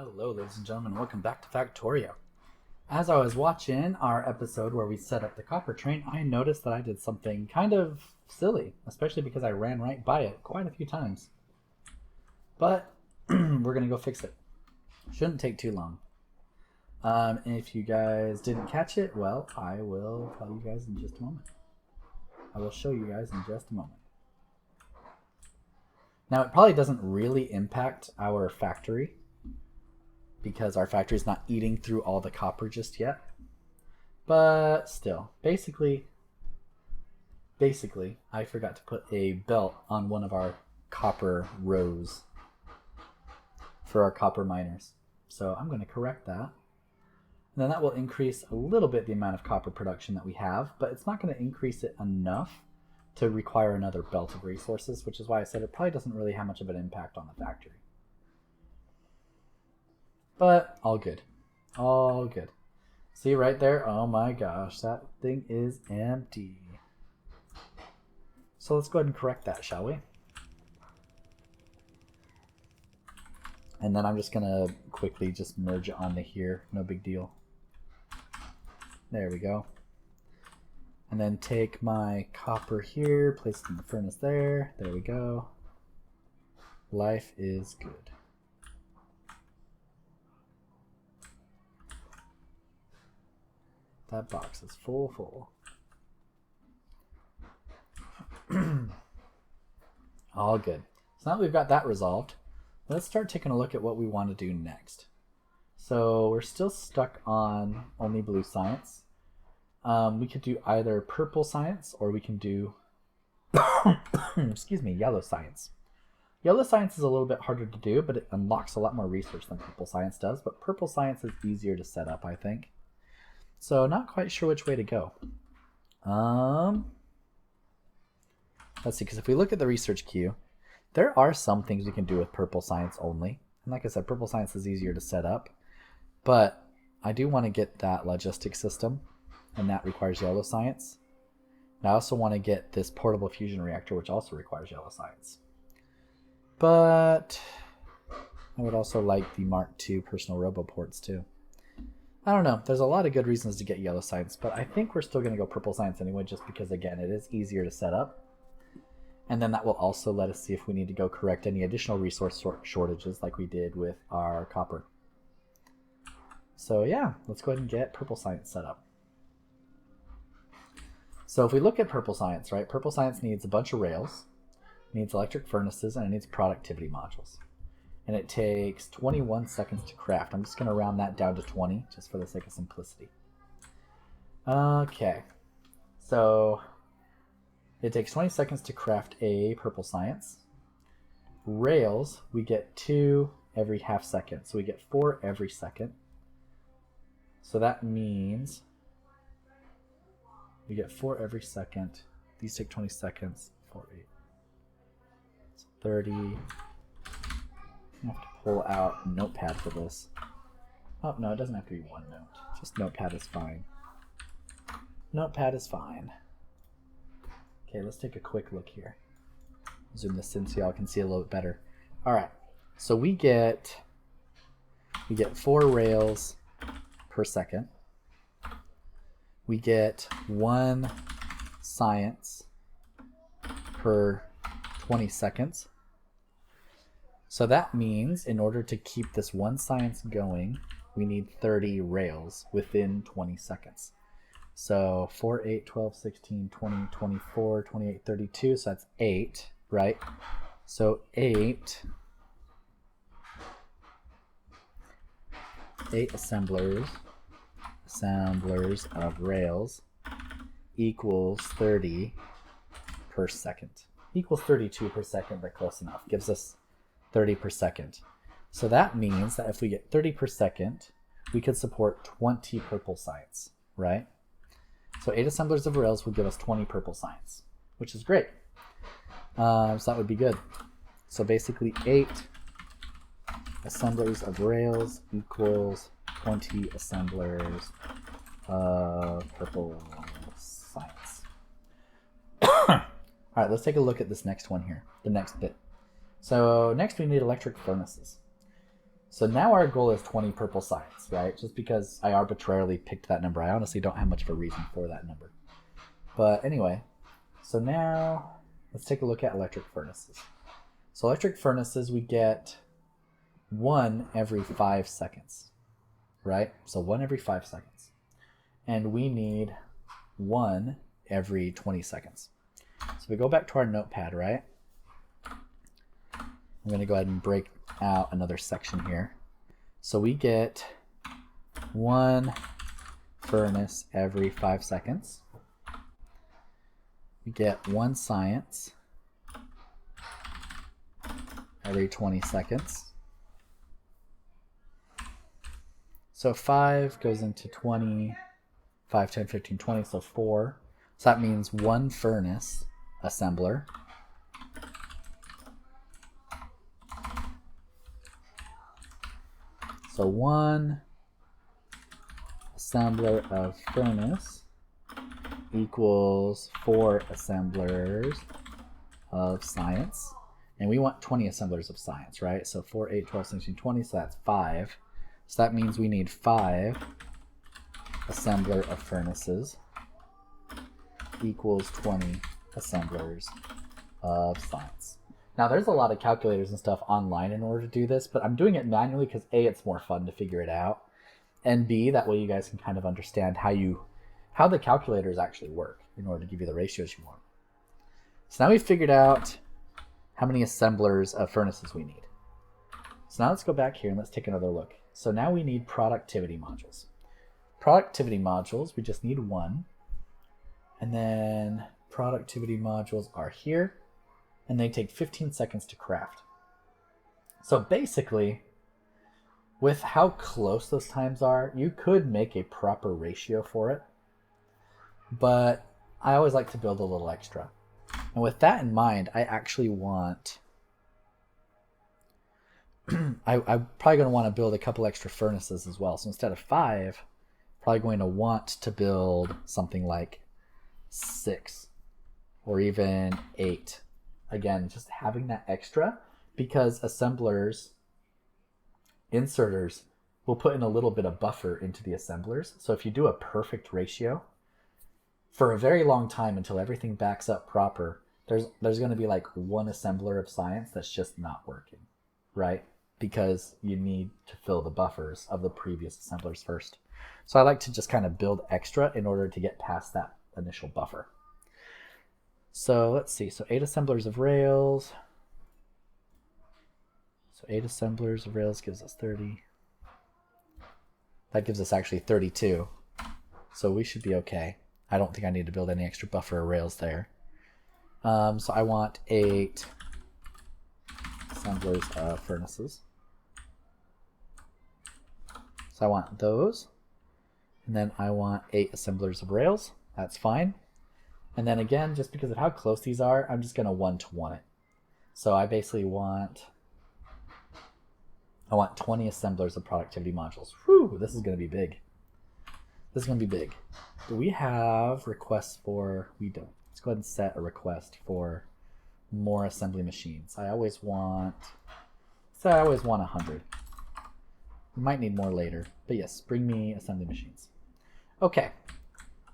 Hello, ladies and gentlemen. Welcome back to Factorio. As I was watching our episode where we set up the copper train, I noticed that I did something kind of silly, especially because I ran right by it quite a few times. But we're going to go fix it. Shouldn't take too long. If you guys didn't catch it, well, I will tell you guys in just a moment. I will show you guys in just a moment. Now, it probably doesn't really impact our factory because our factory is not eating through all the copper just yet. But still, basically, I forgot to put a belt on one of our copper rows for our copper miners. So I'm going to correct that. And then that will increase a little bit the amount of copper production that we have, but it's not going to increase it enough to require another belt of resources, which is why I said it probably doesn't really have much of an impact on the factory. But all good. All good. See right there? Oh my gosh, that thing is empty. So let's go ahead and correct that, shall we? And then I'm just going to quickly just merge it onto here. No big deal. There we go. And then take my copper here, place it in the furnace there. There we go. Life is good. That box is full. All good. So now that we've got that resolved, let's start taking a look at what we want to do next. So we're still stuck on only blue science. We could do either purple science or we can do excuse me, yellow science. Yellow science is a little bit harder to do, but it unlocks a lot more research than purple science does. But purple science is easier to set up, I think. So not quite sure which way to go. Let's see, because if we look at the research queue, there are some things we can do with purple science only. And like I said, purple science is easier to set up. But I do want to get that logistic system, and that requires yellow science. And I also want to get this portable fusion reactor, which also requires yellow science. But I would also like the Mark II personal roboports too. I don't know. There's a lot of good reasons to get yellow science, but I think we're still going to go purple science anyway, just because, again, it is easier to set up. And then that will also let us see if we need to go correct any additional resource shortages like we did with our copper. So yeah, let's go ahead and get purple science set up. So if we look at purple science, right, purple science needs a bunch of rails, needs electric furnaces, and it needs productivity modules. And it takes 21 seconds to craft. I'm just going to round that down to 20 just for the sake of simplicity. Okay, so it takes 20 seconds to craft a purple science. Rails, we get 2 every half second, so we get 4 every second. So that means we get 4 every second. These take 20 seconds. 4, 8. So 30. I have to pull out a notepad for this. Oh, no, it doesn't have to be one note. Just notepad is fine. Notepad is fine. Okay, let's take a quick look here. Zoom this in so y'all can see a little bit better. All right, so we get 4 rails per second. We get 1 science per 20 seconds. So that means in order to keep this 1 science going, we need 30 rails within 20 seconds. So 4, 8, 12, 16, 20, 24, 28, 32. So that's 8, right? So 8 assemblers of rails equals 30 per second. Equals 32 per second, but close enough. Gives us 30 per second. So that means that if we get 30 per second, we could support 20 purple science, right? So 8 assemblers of rails would give us 20 purple science, which is great. So that would be good. So basically 8 assemblers of rails equals 20 assemblers of purple science. All right, let's take a look at this next one here, the next bit. So next we need electric furnaces. So now our goal is 20 purple science, right? Just because I arbitrarily picked that number. I honestly don't have much of a reason for that number. But anyway, so now let's take a look at electric furnaces. So electric furnaces, we get 1 every 5 seconds, right? So 1 every 5 seconds. And we need 1 every 20 seconds. So we go back to our notepad, right? I'm going to go ahead and break out another section here. So we get 1 furnace every 5 seconds. We get 1 science every 20 seconds. So 5 goes into 20, 5, 10, 15, 20, so 4. So that means 1 furnace assembler. So 1 assembler of furnace equals 4 assemblers of science. And we want 20 assemblers of science, right? So 4, 8, 12, 16, 20, so that's 5. So that means we need 5 assembler of furnaces equals 20 assemblers of science. Now, there's a lot of calculators and stuff online in order to do this, but I'm doing it manually because A, it's more fun to figure it out, and B, that way you guys can kind of understand how the calculators actually work in order to give you the ratios you want. So now we've figured out how many assemblers of furnaces we need. So now let's go back here and let's take another look. So now we need productivity modules. Productivity modules, we just need 1. And then productivity modules are here, and they take 15 seconds to craft. So basically, with how close those times are, you could make a proper ratio for it. But I always like to build a little extra. And with that in mind, I actually want... I'm probably going to want to build a couple extra furnaces as well. So instead of 5, probably going to want to build something like 6 or even 8. Again, just having that extra, because assemblers, inserters, will put in a little bit of buffer into the assemblers. So if you do a perfect ratio, for a very long time until everything backs up proper, there's going to be like 1 assembler of science that's just not working, right? Because you need to fill the buffers of the previous assemblers first. So I like to just kind of build extra in order to get past that initial buffer. So let's see, so 8 assemblers of rails. So 8 assemblers of rails gives us 30. That gives us actually 32. So we should be okay. I don't think I need to build any extra buffer or rails there. So I want 8 assemblers of furnaces. So I want those. And then I want 8 assemblers of rails. That's fine. And then again, just because of how close these are, I'm just going to 1-to-1 it. So I basically want 20 assemblers of productivity modules. Whew, this is going to be big. This is going to be big. Do we have requests for... We don't. Let's go ahead and set a request for more assembly machines. I always want 100. We might need more later. But yes, bring me assembly machines. Okay.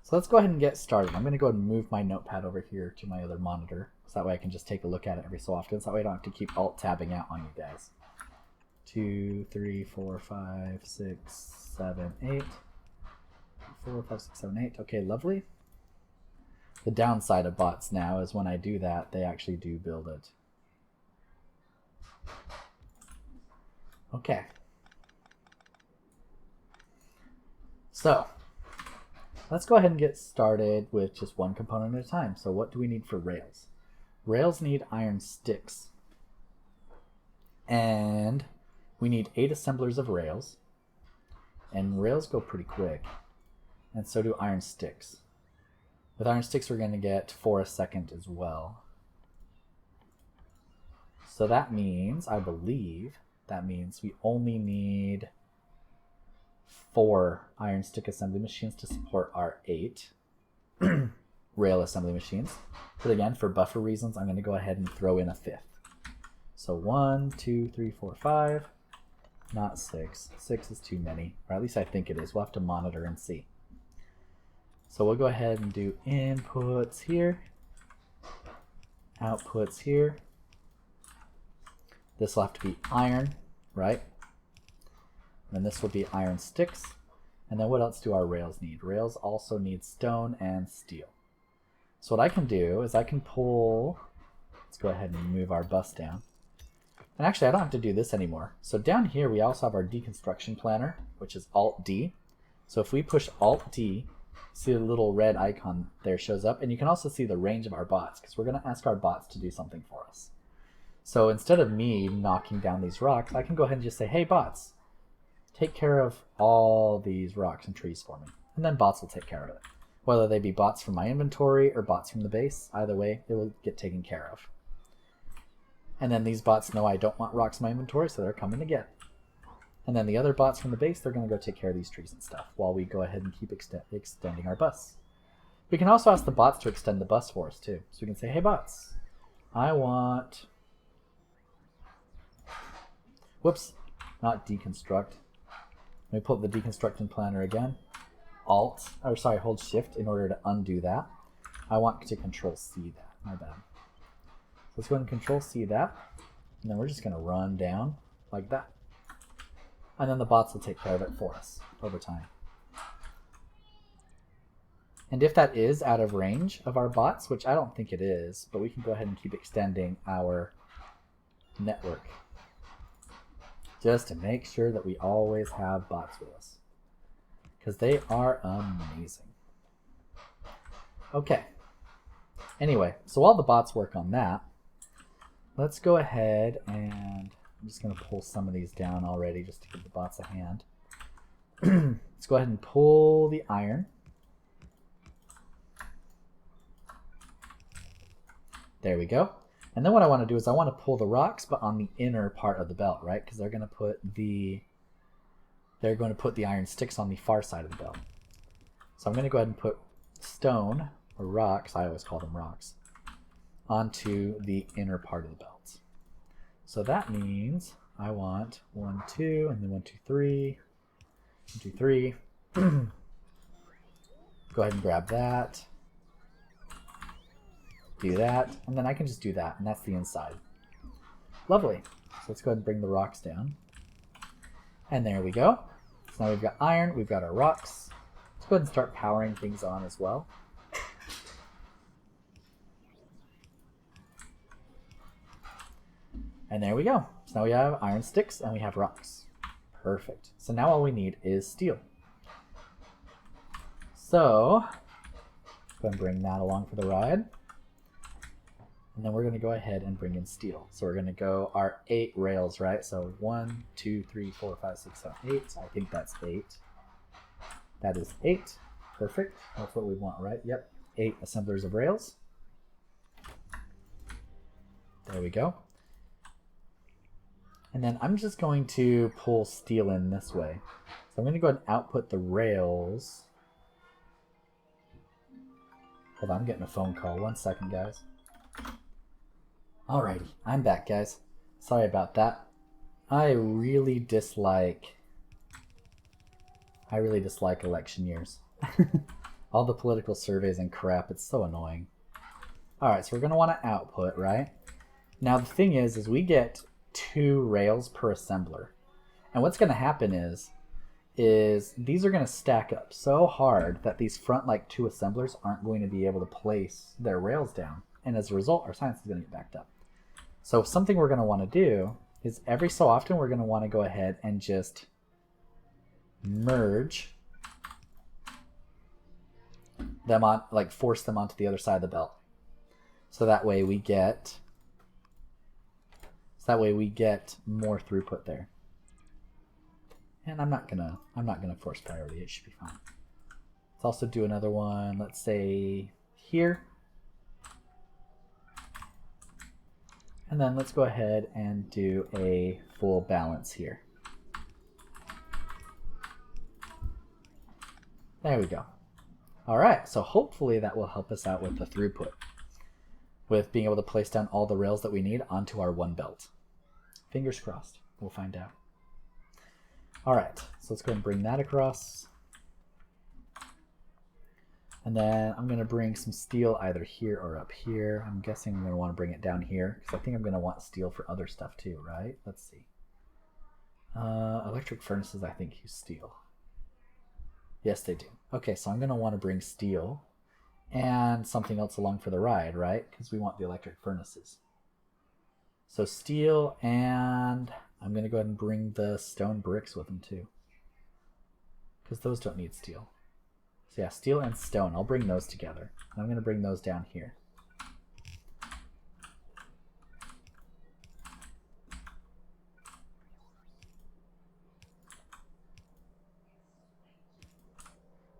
So let's go ahead and get started. I'm going to go ahead and move my notepad over here to my other monitor, so that way I can just take a look at it every so often. So that way I don't have to keep alt-tabbing out on you guys. 2, 3, 4, 5, 6, 7, 8. 4, 5, 6, 7, 8. Okay, lovely. The downside of bots now is when I do that, they actually do build it. Okay. So let's go ahead and get started with just one component at a time. So what do we need for rails? Rails need iron sticks. And we need 8 assemblers of rails. And rails go pretty quick. And so do iron sticks. With iron sticks, we're going to get 4 a second as well. So that means, I believe, that means we only need 4 iron stick assembly machines to support our 8 rail assembly machines. But again, for buffer reasons, I'm going to go ahead and throw in a 5th. So 1, 2, 3, 4, 5. Not 6. 6 is too many, or at least I think it is. We'll have to monitor and see. So we'll go ahead and do inputs here, outputs here. This will have to be iron, right? And this will be iron sticks. And then what else do our rails need? Rails also need stone and steel. So what I can do is I can pull, let's go ahead and move our bus down. And actually I don't have to do this anymore. So down here we also have our deconstruction planner, which is Alt-D. So if we push Alt-D, see the little red icon there shows up, and you can also see the range of our bots, because we're going to ask our bots to do something for us. So instead of me knocking down these rocks, I can go ahead and just say, hey bots, take care of all these rocks and trees for me. And then bots will take care of it. Whether they be bots from my inventory or bots from the base, either way, it will get taken care of. And then these bots know I don't want rocks in my inventory, so they're coming to get it. And then the other bots from the base, they're going to go take care of these trees and stuff while we go ahead and keep extending our bus. We can also ask the bots to extend the bus for us too. So we can say, hey bots, I want... Whoops, not deconstruct. Let me pull up the deconstructing planner again. Hold shift in order to undo that. I want to control C that, my bad. Let's go ahead and control C that. And then we're just gonna run down like that. And then the bots will take care of it for us over time. And if that is out of range of our bots, which I don't think it is, but we can go ahead and keep extending our network just to make sure that we always have bots with us, because they are amazing. Okay. Anyway, so while the bots work on that, let's go ahead and I'm just going to pull some of these down already just to give the bots a hand. Let's go ahead and pull the iron. There we go. And then what I want to do is I want to pull the rocks, but on the inner part of the belt, right? Because they're going to put the iron sticks on the far side of the belt. So I'm going to go ahead and put stone, or rocks, I always call them rocks, onto the inner part of the belt. So that means I want 1, 2, and then 1, 2, 3, 1, 2, 3. Go ahead and grab that. Do that, and then I can just do that, and that's the inside. Lovely. So let's go ahead and bring the rocks down. And there we go. So now we've got iron, we've got our rocks. Let's go ahead and start powering things on as well. And there we go. So now we have iron sticks and we have rocks. Perfect. So now all we need is steel. So, go ahead and bring that along for the ride. And then we're going to go ahead and bring in steel. So we're going to go our 8 rails, right? So 1, 2, 3, 4, 5, 6, 7, 8. I think that's 8. That is 8. Perfect. That's what we want, right? Yep. 8 assemblers of rails. There we go. And then I'm just going to pull steel in this way. So I'm going to go ahead and output the rails. Hold on, I'm getting a phone call. 1 second, guys. Alrighty, I'm back, guys. Sorry about that. I really dislike election years. All the political surveys and crap, it's so annoying. Alright, so we're going to want to output, right? Now the thing is we get 2 rails per assembler. And what's going to happen is these are going to stack up so hard that these front 2 assemblers aren't going to be able to place their rails down. And as a result, our science is going to get backed up. So something we're going to want to do is every so often we're going to want to go ahead and just merge them on, force them onto the other side of the belt. So that way we get more throughput there. And I'm not gonna force priority. It should be fine. Let's also do another one. Let's say here. And then let's go ahead and do a full balance here. There we go. All right, so hopefully that will help us out with the throughput, with being able to place down all the rails that we need onto our one belt. Fingers crossed. We'll find out. All right, so let's go ahead and bring that across. And then I'm going to bring some steel either here or up here. I'm guessing I'm going to want to bring it down here because I think I'm going to want steel for other stuff too, right? Let's see. Electric furnaces, I think, use steel. Yes, they do. Okay, so I'm going to want to bring steel and something else along for the ride, right? Because we want the electric furnaces. So steel, and I'm going to go ahead and bring the stone bricks with them too. Because those don't need steel. So yeah, steel and stone. I'll bring those together. I'm going to bring those down here.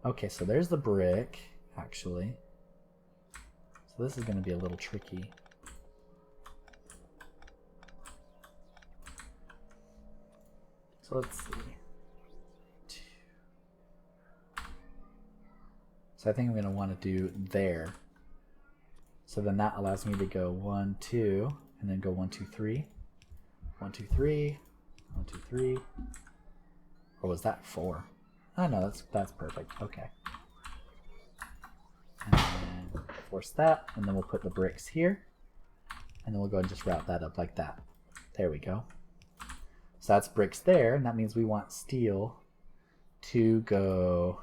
Okay, so there's the brick, actually. So this is going to be a little tricky. So let's see. So I think I'm going to want to do there. So then that allows me to go 1, 2, and then go 1, 2, 3. 1, 2, 3. 1, 2, 3. Or was that 4? Oh no, that's perfect. Okay. And then force that, and then we'll put the bricks here. And then we'll go and just route that up like that. There we go. So that's bricks there, and that means we want steel to go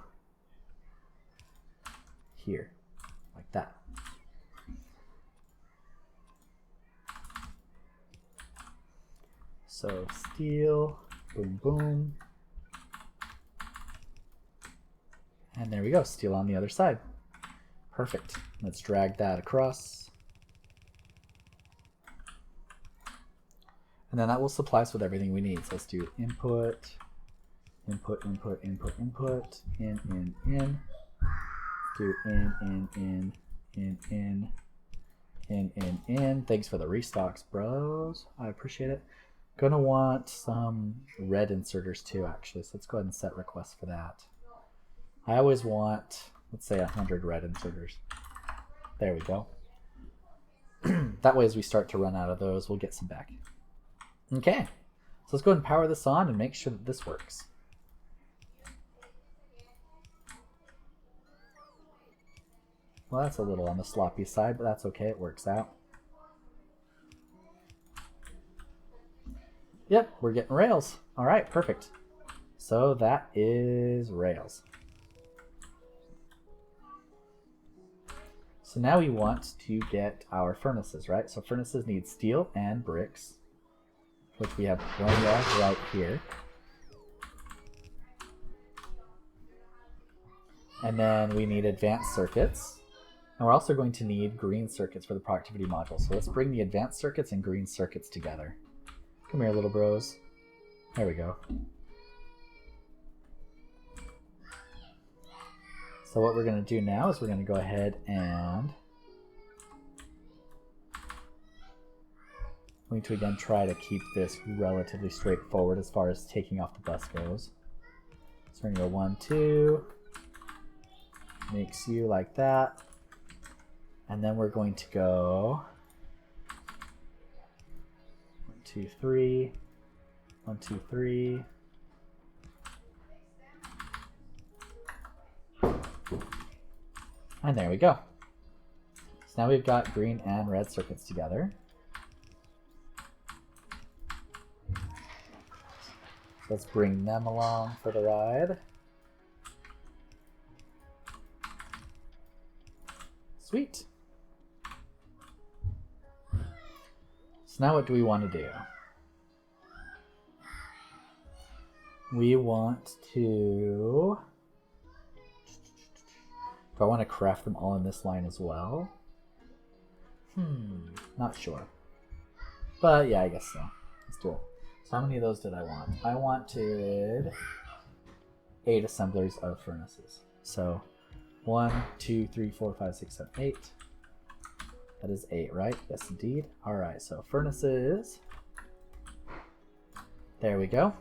here, like that. So steel, boom, boom. And there we go, steel on the other side. Perfect. Let's drag that across. And then that will supply us with everything we need. So let's do input, input, input, input, input, in. Do in. Thanks for the restocks, bros. I appreciate it. Gonna want some red inserters too, actually. So let's go ahead and set requests for that. I always want, let's say 100 red inserters. There we go. That way as we start to run out of those, we'll get some back. Okay, so let's go ahead and power this on and make sure that this works. Well, that's a little on the sloppy side, but that's okay, it works out. Yep, we're getting rails. All right, perfect. So that is rails. So now we want to get our furnaces, right? So furnaces need steel and bricks, which we have plenty of right here. And then we need advanced circuits. And we're also going to need green circuits for the productivity module. So let's bring the advanced circuits and green circuits together. Come here, little bros. There we go. So what we're going to do now is we're going to go ahead and I'm going to again try to keep this relatively straightforward as far as taking off the bus goes. So we're going to go 1, 2, makes you like that. And then we're going to go 1, 2, 3, 1, 2, 3. And there we go. So now we've got green and red circuits together. Let's bring them along for the ride. Sweet. So now what do we want to do? We want to... Do I want to craft them all in this line as well? Not sure. But yeah, I guess so. Let's do it. So how many of those did I want? I wanted 8 assemblers of furnaces. So 1, 2, 3, 4, 5, 6, 7, 8. That is 8, right? Yes, indeed. All right, so furnaces. There we go.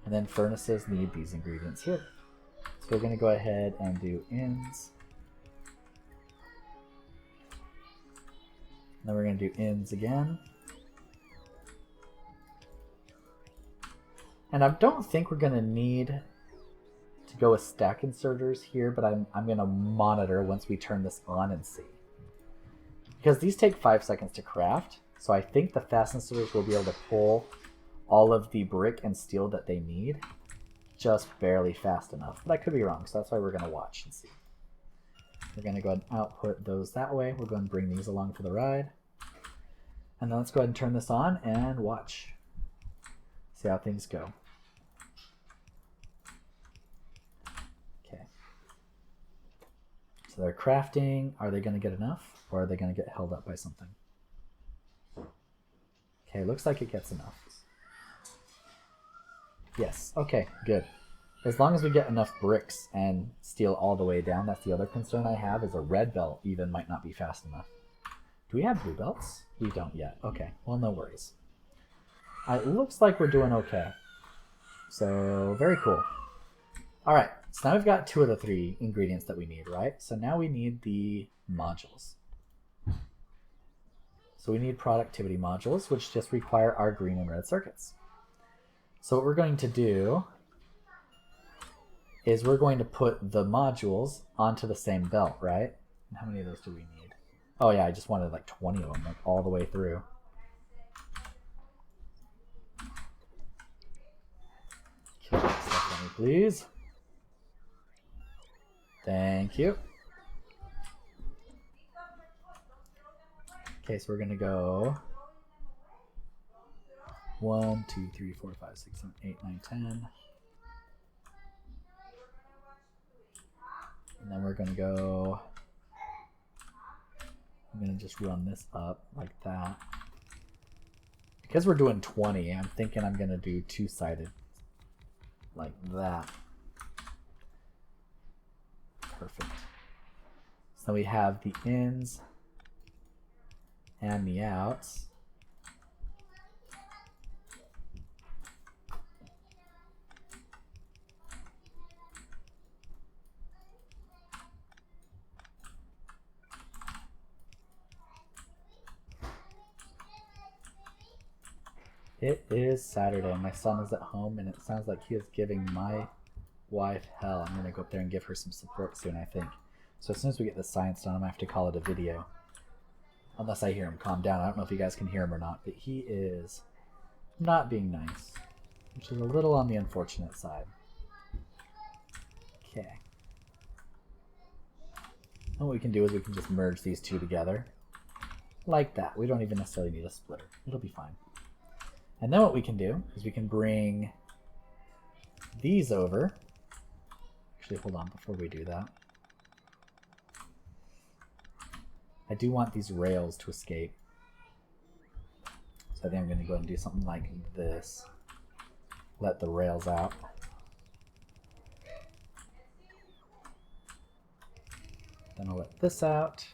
And then furnaces need these ingredients here. So we're going to go ahead and do ins. Then we're going to do ins again. And I don't think we're going to need to go with stack inserters here, but I'm going to monitor once we turn this on and see. Because these take 5 seconds to craft, so I think the fast inserters will be able to pull all of the brick and steel that they need just barely fast enough. But I could be wrong, so that's why we're going to watch and see. We're going to go ahead and output those that way. We're going to bring these along for the ride. And then let's go ahead and turn this on and watch. See how things go. Okay. So they're crafting. Are they going to get enough? Or are they going to get held up by something? Okay, looks like it gets enough. Yes, okay, good. As long as we get enough bricks and steel all the way down. That's the other concern I have, is a red belt even might not be fast enough. Do we have blue belts? We don't yet. Okay, well, no worries. It looks like we're doing okay. So, very cool. Alright, so now we've got 2 of the 3 ingredients that we need, right? So now we need the modules. So we need productivity modules, which just require our green and red circuits. So what we're going to do is we're going to put the modules onto the same belt, right? And how many of those do we need? Oh yeah, I just wanted like 20 of them, like all the way through. Okay, stuff for me, please. Thank you. Okay, so we're gonna go 1, 2, 3, 4, 5, 6, 7, 8, 9, 10. And then we're gonna go, I'm gonna just run this up like that. Because we're doing 20, I'm thinking I'm gonna do 2-sided like that. Perfect. So we have the ins and the outs. It is Saturday. My son is at home, and it sounds like he is giving my wife hell. I'm going to go up there and give her some support soon, I think. So as soon as we get this science done, I'm going to have to call it a video. Unless I hear him calm down. I don't know if you guys can hear him or not, but he is not being nice, which is a little on the unfortunate side. Okay. And what we can do is we can just merge these 2 together. Like that. We don't even necessarily need a splitter. It'll be fine. And then what we can do is we can bring these over. Actually, hold on before we do that. I do want these rails to escape. So I think I'm going to go ahead and do something like this. Let the rails out. Then I'll let this out.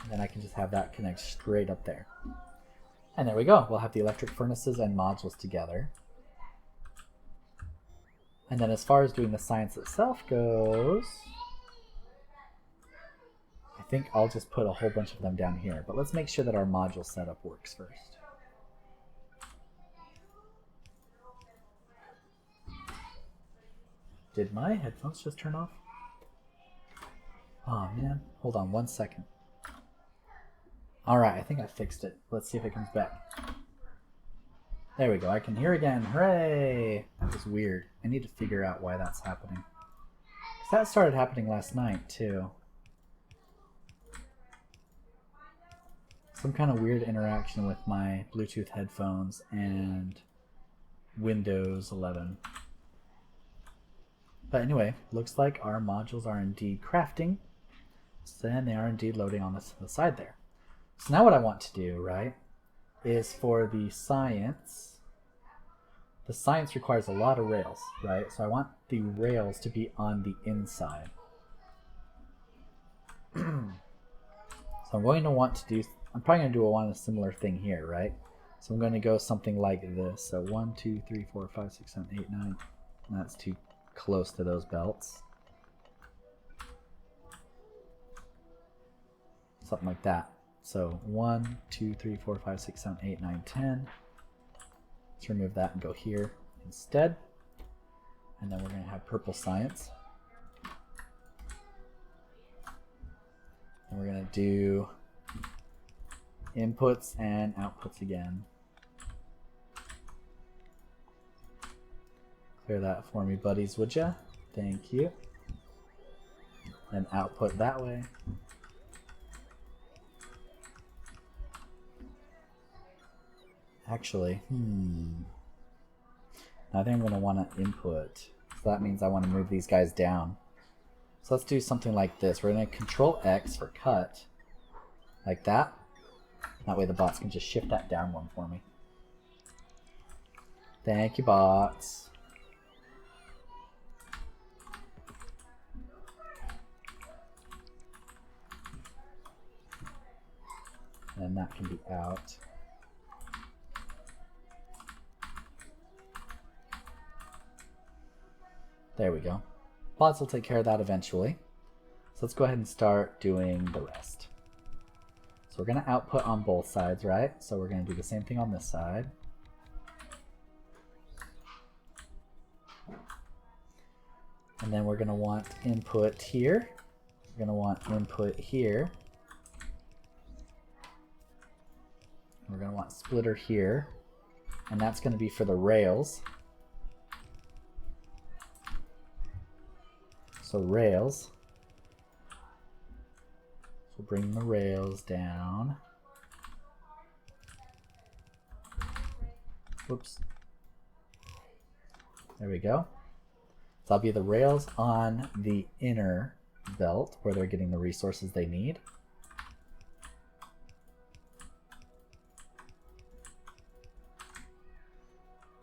And then I can just have that connect straight up there. And there we go. We'll have the electric furnaces and modules together. And then as far as doing the science itself goes, I think I'll just put a whole bunch of them down here. But let's make sure that our module setup works first. Did my headphones just turn off? Oh man, hold on 1 second. Alright, I think I fixed it. Let's see if it comes back. There we go, I can hear again. Hooray! That was weird. I need to figure out why that's happening. 'Cause that started happening last night, too. Some kind of weird interaction with my Bluetooth headphones and Windows 11. But anyway, looks like our modules are indeed crafting. So then they are indeed loading on the side there. So now what I want to do, right, is for the science requires a lot of rails, right? So I want the rails to be on the inside. So I'm going to want to do, I'm probably going to do a similar thing here, right? So I'm going to go something like this. So 1, 2, 3, 4, 5, 6, 7, 8, 9. That's too close to those belts. Something like that. So 1, 2, 3, 4, 5, 6, 7, 8, 9, 10. Let's remove that and go here instead. And then we're going to have purple science. And we're going to do inputs and outputs again. Clear that for me, buddies, would ya? Thank you. And output that way. Actually, I think I'm going to want to input. So that means I want to move these guys down. So let's do something like this. We're going to Control X for cut. Like that. That way the bots can just shift that down one for me. Thank you, bots. And that can be out. There we go. Bots will take care of that eventually. So let's go ahead and start doing the rest. So we're going to output on both sides, right? So we're going to do the same thing on this side. And then we're going to want input here. We're going to want input here. We're going to want splitter here. And that's going to be for the rails. So rails. So bring the rails down. Whoops. There we go. So that'll be the rails on the inner belt where they're getting the resources they need.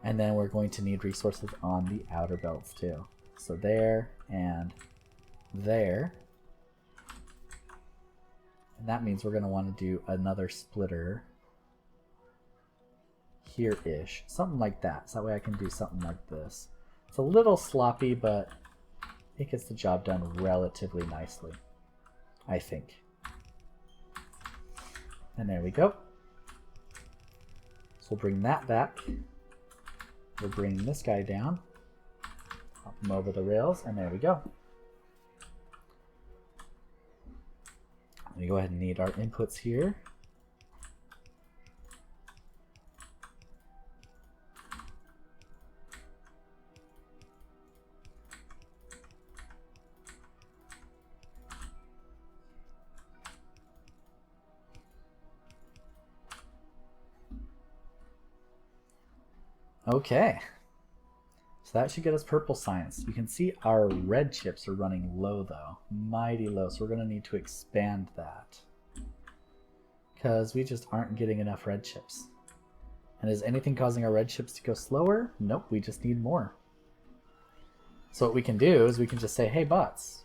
And then we're going to need resources on the outer belts too. So there and there. And that means we're going to want to do another splitter here-ish. Something like that. So that way I can do something like this. It's a little sloppy, but it gets the job done relatively nicely, I think. And there we go. So we'll bring that back. We'll bring this guy down. Hop him over the rails, and there we go. We go ahead and need our inputs here. Okay, so that should get us purple science. You can see our red chips are running low though, mighty low, so we're going to need to expand that because we just aren't getting enough red chips. And is anything causing our red chips to go slower? Nope, we just need more. So what we can do is we can just say, hey bots,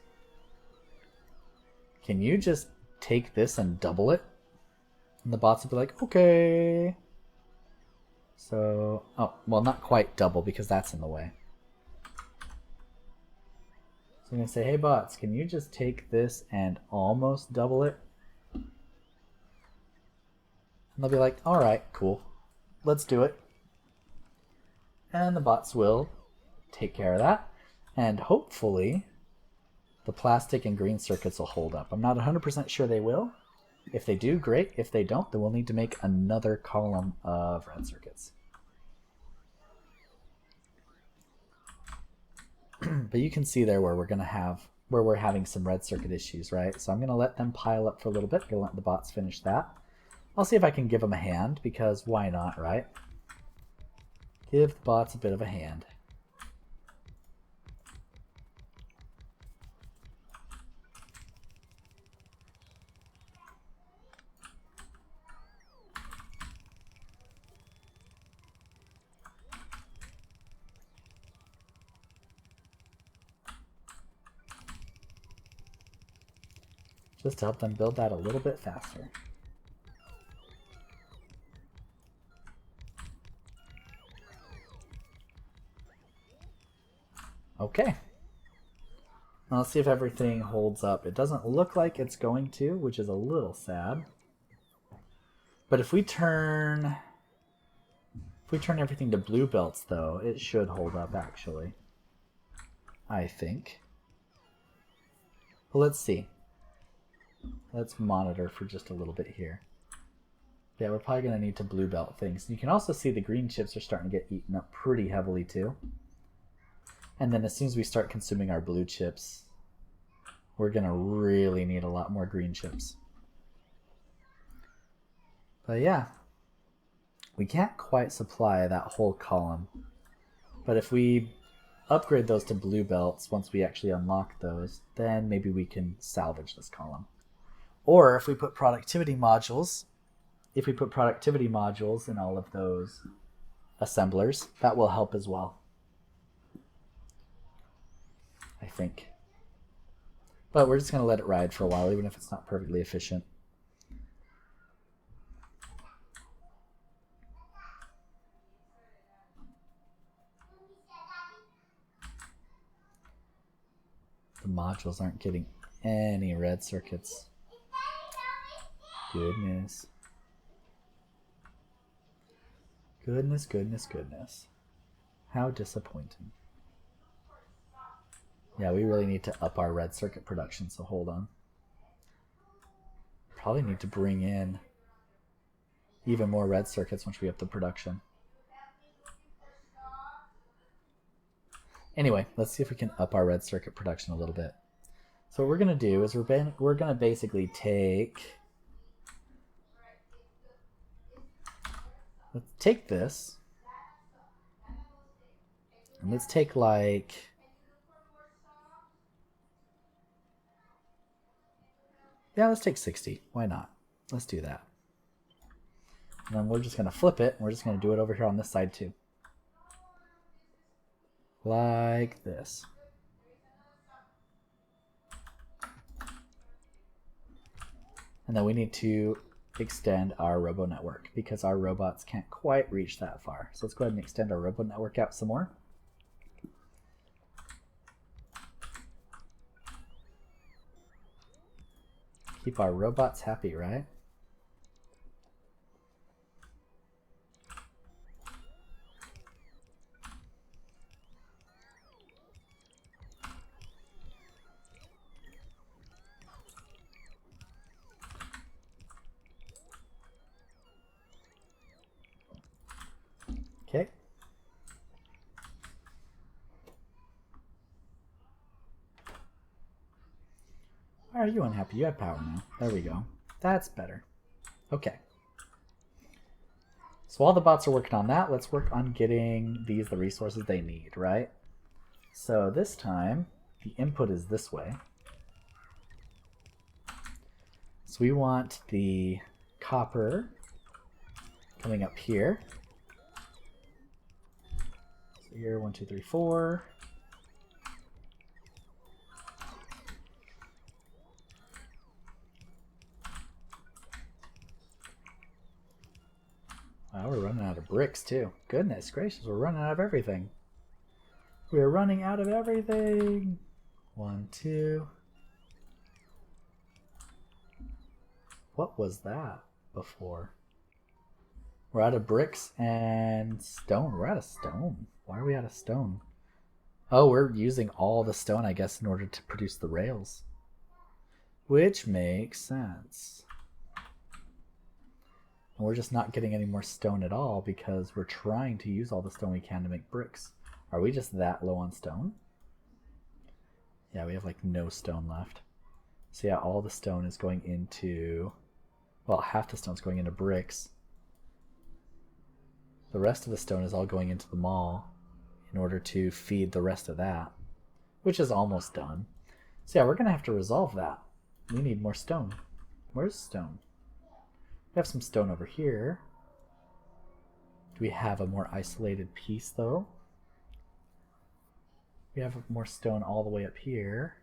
can you just take this and double it? And the bots will be like, okay. So, oh, well, not quite double because that's in the way. So I'm going to say, hey bots, can you just take this and almost double it? And they'll be like, all right, cool. Let's do it. And the bots will take care of that. And hopefully the plastic and green circuits will hold up. I'm not 100% sure they will. If they do, great. If they don't, then we'll need to make another column of red circuits. But you can see there where we're having some red circuit issues, right? So I'm going to let them pile up for a little bit. Going to let the bots finish that. I'll see if I can give them a hand, because why not, right? Give the bots a bit of a hand. Just to help them build that a little bit faster. Okay. Now let's see if everything holds up. It doesn't look like it's going to, which is a little sad. But if we turn If we turn everything to blue belts, though, it should hold up, actually. I think. But let's see. Let's monitor for just a little bit here. Yeah, we're probably going to need to blue belt things. You can also see the green chips are starting to get eaten up pretty heavily, too. And then as soon as we start consuming our blue chips, we're going to really need a lot more green chips. But yeah, we can't quite supply that whole column. But if we upgrade those to blue belts, once we actually unlock those, then maybe we can salvage this column. Or if we put productivity modules, in all of those assemblers, that will help as well, I think. But we're just going to let it ride for a while, even if it's not perfectly efficient. The modules aren't getting any red circuits. Goodness. Goodness, goodness, goodness. How disappointing. Yeah, we really need to up our red circuit production, so hold on. Probably need to bring in even more red circuits once we up the production. Anyway, let's see if we can up our red circuit production a little bit. So what we're going to do is we're going to basically let's take this, and let's take like, yeah, let's take 60. Why not? Let's do that. And then we're just going to flip it, and we're just going to do it over here on this side too. Like this. And then we need to extend our robo network because our robots can't quite reach that far. So let's go ahead and extend our robo network out some more. Keep our robots happy, right? Okay. Why are you unhappy? You have power now. There we go. That's better. Okay. So while the bots are working on that, let's work on getting these the resources they need, right? So this time, the input is this way. So we want the copper coming up here. So here, 1, 2, 3, 4. Wow, we're running out of bricks too. Goodness gracious, we're running out of everything. We're running out of everything. 1, 2. What was that before? We're out of bricks and stone. We're out of stone. Why are we out of stone? Oh, we're using all the stone, I guess, in order to produce the rails. Which makes sense. And we're just not getting any more stone at all because we're trying to use all the stone we can to make bricks. Are we just that low on stone? Yeah, we have like no stone left. So yeah, all the stone is going into, well, half the stone's going into bricks. The rest of the stone is all going into the mall in order to feed the rest of that, which is almost done. So yeah, we're gonna have to resolve that. We need more stone. Where's stone? We have some stone over here. Do we have a more isolated piece though? We have more stone all the way up here.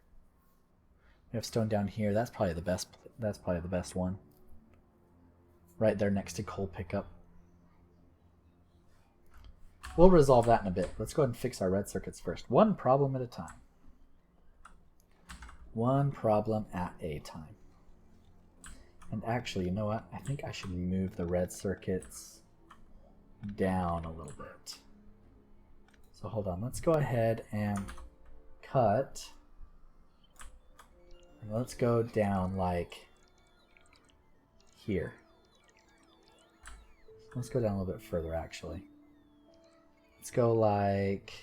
We have stone down here. That's probably the best. That's probably the best one. Right there next to coal pickup. We'll resolve that in a bit. Let's go ahead and fix our red circuits first. One problem at a time. One problem at a time. And actually, you know what? I think I should remove the red circuits down a little bit. So hold on, let's go ahead and cut. And let's go down like here. Let's go down a little bit further actually. Let's go like,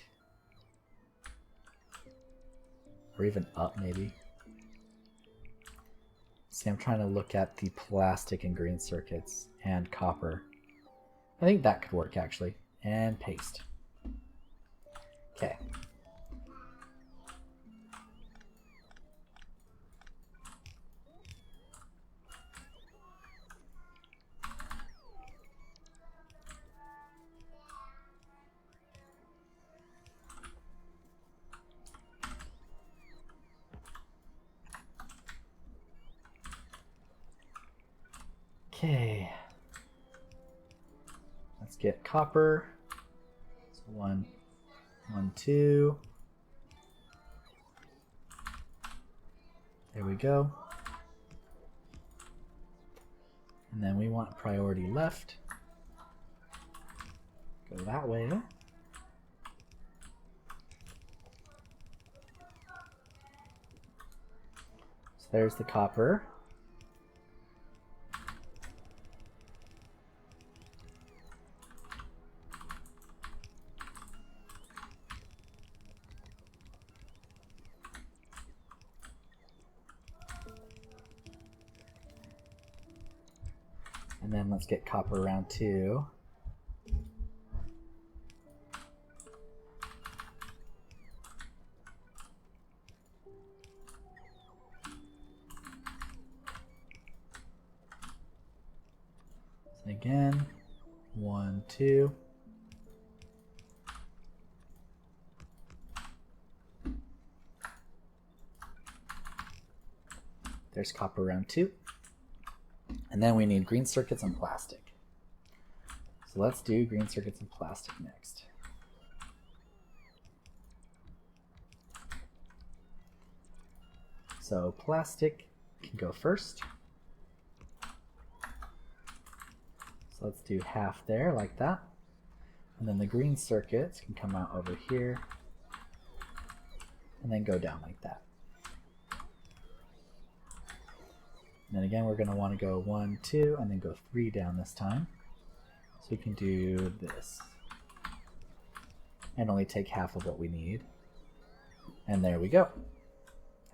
or even up maybe. See, I'm trying to look at the plastic and green circuits and copper. I think that could work actually. And paste. Okay. Okay. Let's get copper. So 1, 1, 2. There we go. And then we want priority left. Go that way. So there's the copper. And then let's get copper around 2. So again, 1, 2. There's copper around 2. And then we need green circuits and plastic. So let's do green circuits and plastic next. So plastic can go first. So let's do half there like that. And then the green circuits can come out over here and then go down like that. And then again, we're going to want to go 1, 2, and then go 3 down this time. So we can do this. And only take half of what we need. And there we go.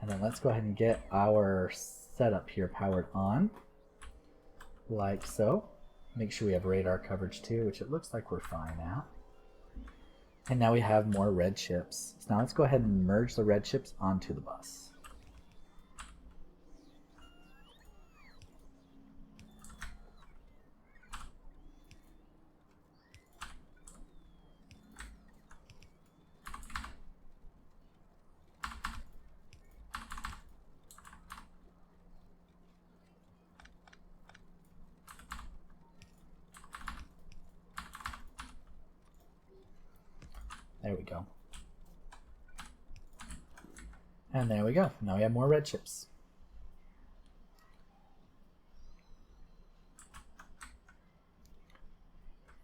And then let's go ahead and get our setup here powered on. Like so. Make sure we have radar coverage too, which it looks like we're fine at. And now we have more red chips. So now let's go ahead and merge the red chips onto the bus. There we go. And there we go. Now we have more red chips.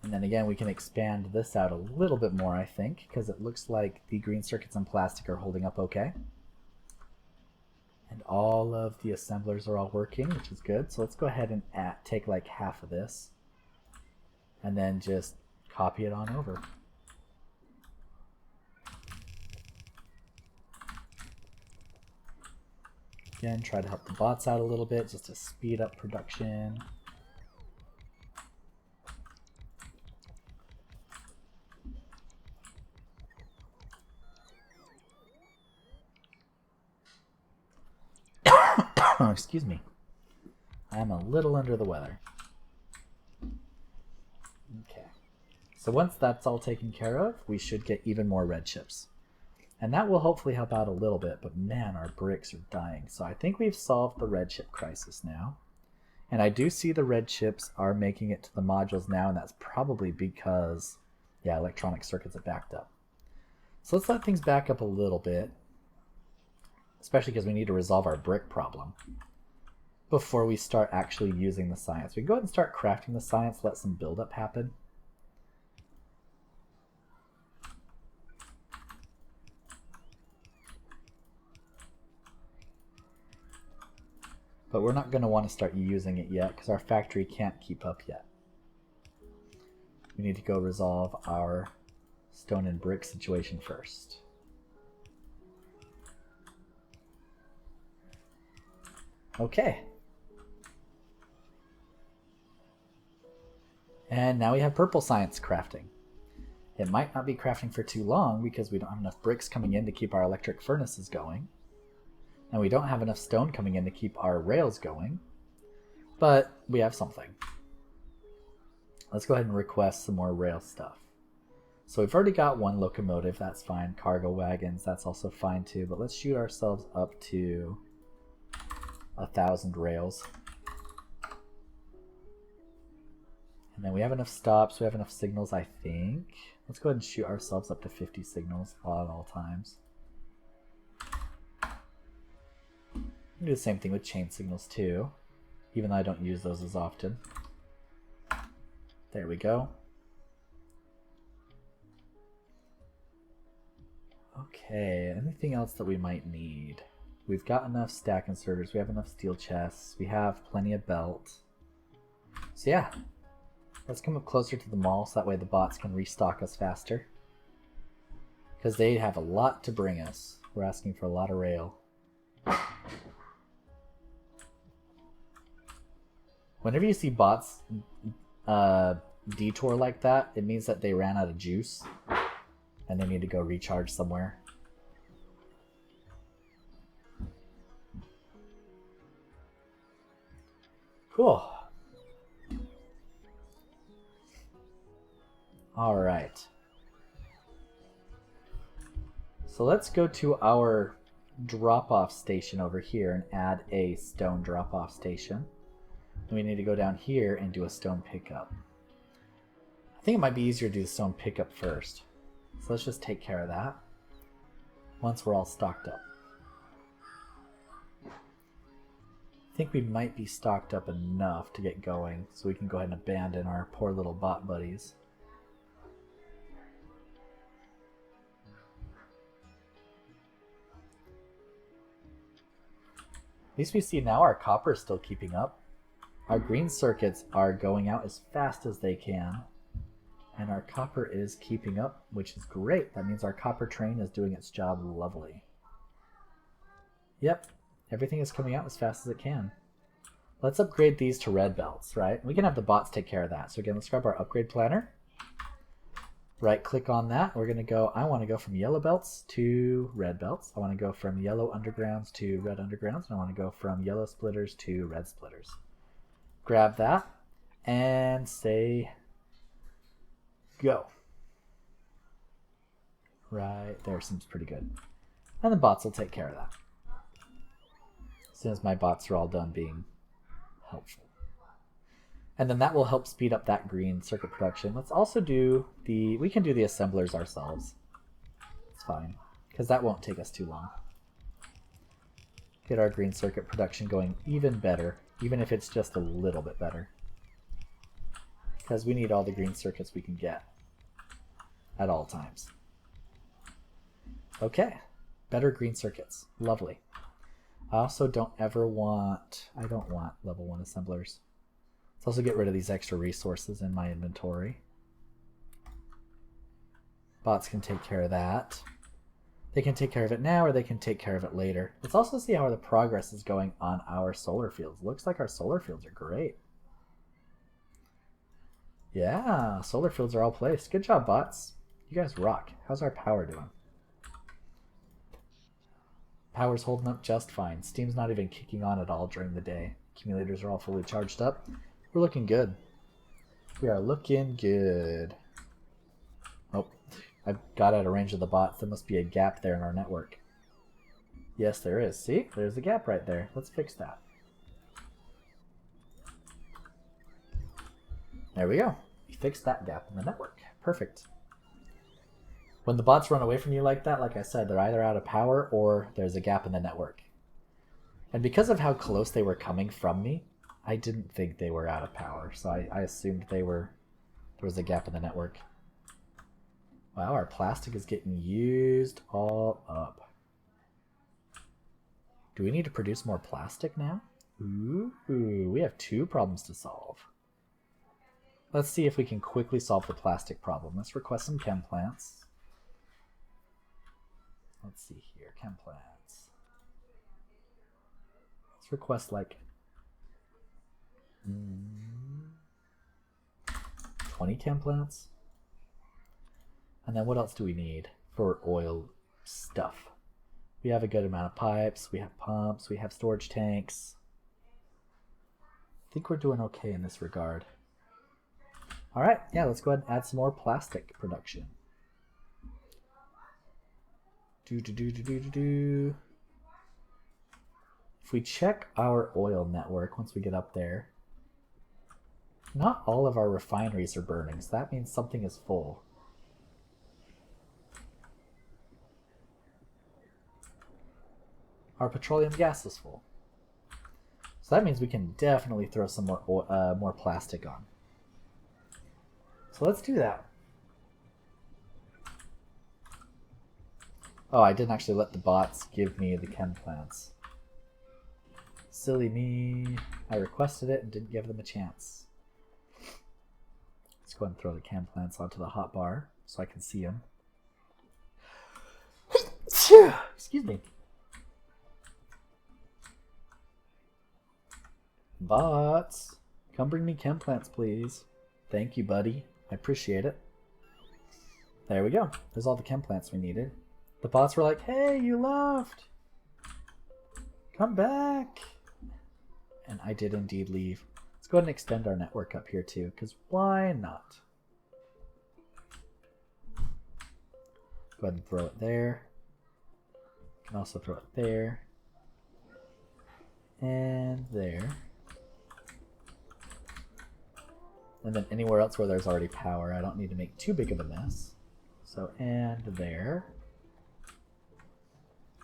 And then again, we can expand this out a little bit more, I think, because it looks like the green circuits and plastic are holding up okay. And all of the assemblers are all working, which is good. So let's go ahead and take like half of this and then just copy it on over. Again, try to help the bots out a little bit just to speed up production. Oh, excuse me. I'm a little under the weather. Okay. So once that's all taken care of, we should get even more red chips. And that will hopefully help out a little bit, but man, our bricks are dying. So I think we've solved the red chip crisis now. And I do see the red chips are making it to the modules now, and that's probably because, yeah, electronic circuits are backed up. So let's let things back up a little bit, especially because we need to resolve our brick problem before we start actually using the science. We can go ahead and start crafting the science, let some buildup happen. But we're not going to want to start using it yet because our factory can't keep up yet. We need to go resolve our stone and brick situation first. Okay. And now we have purple science crafting. It might not be crafting for too long because we don't have enough bricks coming in to keep our electric furnaces going. And we don't have enough stone coming in to keep our rails going. But we have something. Let's go ahead and request some more rail stuff. So we've already got one locomotive, that's fine. Cargo wagons, that's also fine too. But let's shoot ourselves up to 1,000 rails. And then we have enough stops, we have enough signals, I think. Let's go ahead and shoot ourselves up to 50 signals at all times. We can do the same thing with chain signals too, even though I don't use those as often. There we go. Okay, anything else that we might need? We've got enough stack inserters, we have enough steel chests, we have plenty of belt. So yeah, let's come up closer to the mall so that way the bots can restock us faster. Because they have a lot to bring us. We're asking for a lot of rail. Whenever you see bots detour like that, it means that they ran out of juice and they need to go recharge somewhere. Cool. All right. So let's go to our drop-off station over here and add a stone drop-off station. Then we need to go down here and do a stone pickup. I think it might be easier to do the stone pickup first. So let's just take care of that once we're all stocked up. I think we might be stocked up enough to get going, so we can go ahead and abandon our poor little bot buddies. At least we see now our copper is still keeping up. Our green circuits are going out as fast as they can. And our copper is keeping up, which is great. That means our copper train is doing its job lovely. Yep, everything is coming out as fast as it can. Let's upgrade these to red belts, right? We can have the bots take care of that. So again, let's grab our upgrade planner. Right click on that. We're going to go, I want to go from yellow belts to red belts. I want to go from yellow undergrounds to red undergrounds. And I want to go from yellow splitters to red splitters. Grab that and say go. Right there seems pretty good. And the bots will take care of that. As soon as my bots are all done being helpful. And then that will help speed up that green circuit production. Let's also do the, we can do the assemblers ourselves. It's fine, because that won't take us too long. Get our green circuit production going even better, even if it's just a little bit better. Because we need all the green circuits we can get at all times. Okay, better green circuits, lovely. I also don't ever want, I don't want level 1 assemblers. Let's also get rid of these extra resources in my inventory. Bots can take care of that. They can take care of it now or they can take care of it later. Let's also see how the progress is going on our solar fields. Looks like our solar fields are great. Yeah, solar fields are all placed. Good job, bots. You guys rock. How's our power doing? Power's holding up just fine. Steam's not even kicking on at all during the day. Accumulators are all fully charged up. We're looking good. We are looking good. Oh, I got out of range of the bots. There must be a gap there in our network. Yes, there is. See? There's a gap right there. Let's fix that. There we go. We fixed that gap in the network. Perfect. When the bots run away from you like that, like I said, they're either out of power or there's a gap in the network. And because of how close they were coming from me, I didn't think they were out of power. So I assumed there was a gap in the network. Wow, our plastic is getting used all up. Do we need to produce more plastic now? Ooh, we have 2 problems to solve. Let's see if we can quickly solve the plastic problem. Let's request some chem plants. Let's see here, chem plants. Let's request like 20 chem plants. And then what else do we need for oil stuff? We have a good amount of pipes, we have pumps, we have storage tanks. I think we're doing okay in this regard. All right, yeah, let's go ahead and add some more plastic production. If we check our oil network once we get up there, not all of our refineries are burning, so that means something is full. Our petroleum gas is full. So that means we can definitely throw some more plastic on. So let's do that. Oh, I didn't actually let the bots give me the chem plants. Silly me. I requested it and didn't give them a chance. Let's go ahead and throw the chem plants onto the hotbar so I can see them. Excuse me. Bots, come bring me chem plants, please. Thank you, buddy. I appreciate it. There we go. There's all the chem plants we needed. The bots were like, hey, you left. Come back. And I did indeed leave. Let's go ahead and extend our network up here too, because why not? Go ahead and throw it there. You can also throw it there. And there. And then anywhere else where there's already power, I don't need to make too big of a mess. So, and there.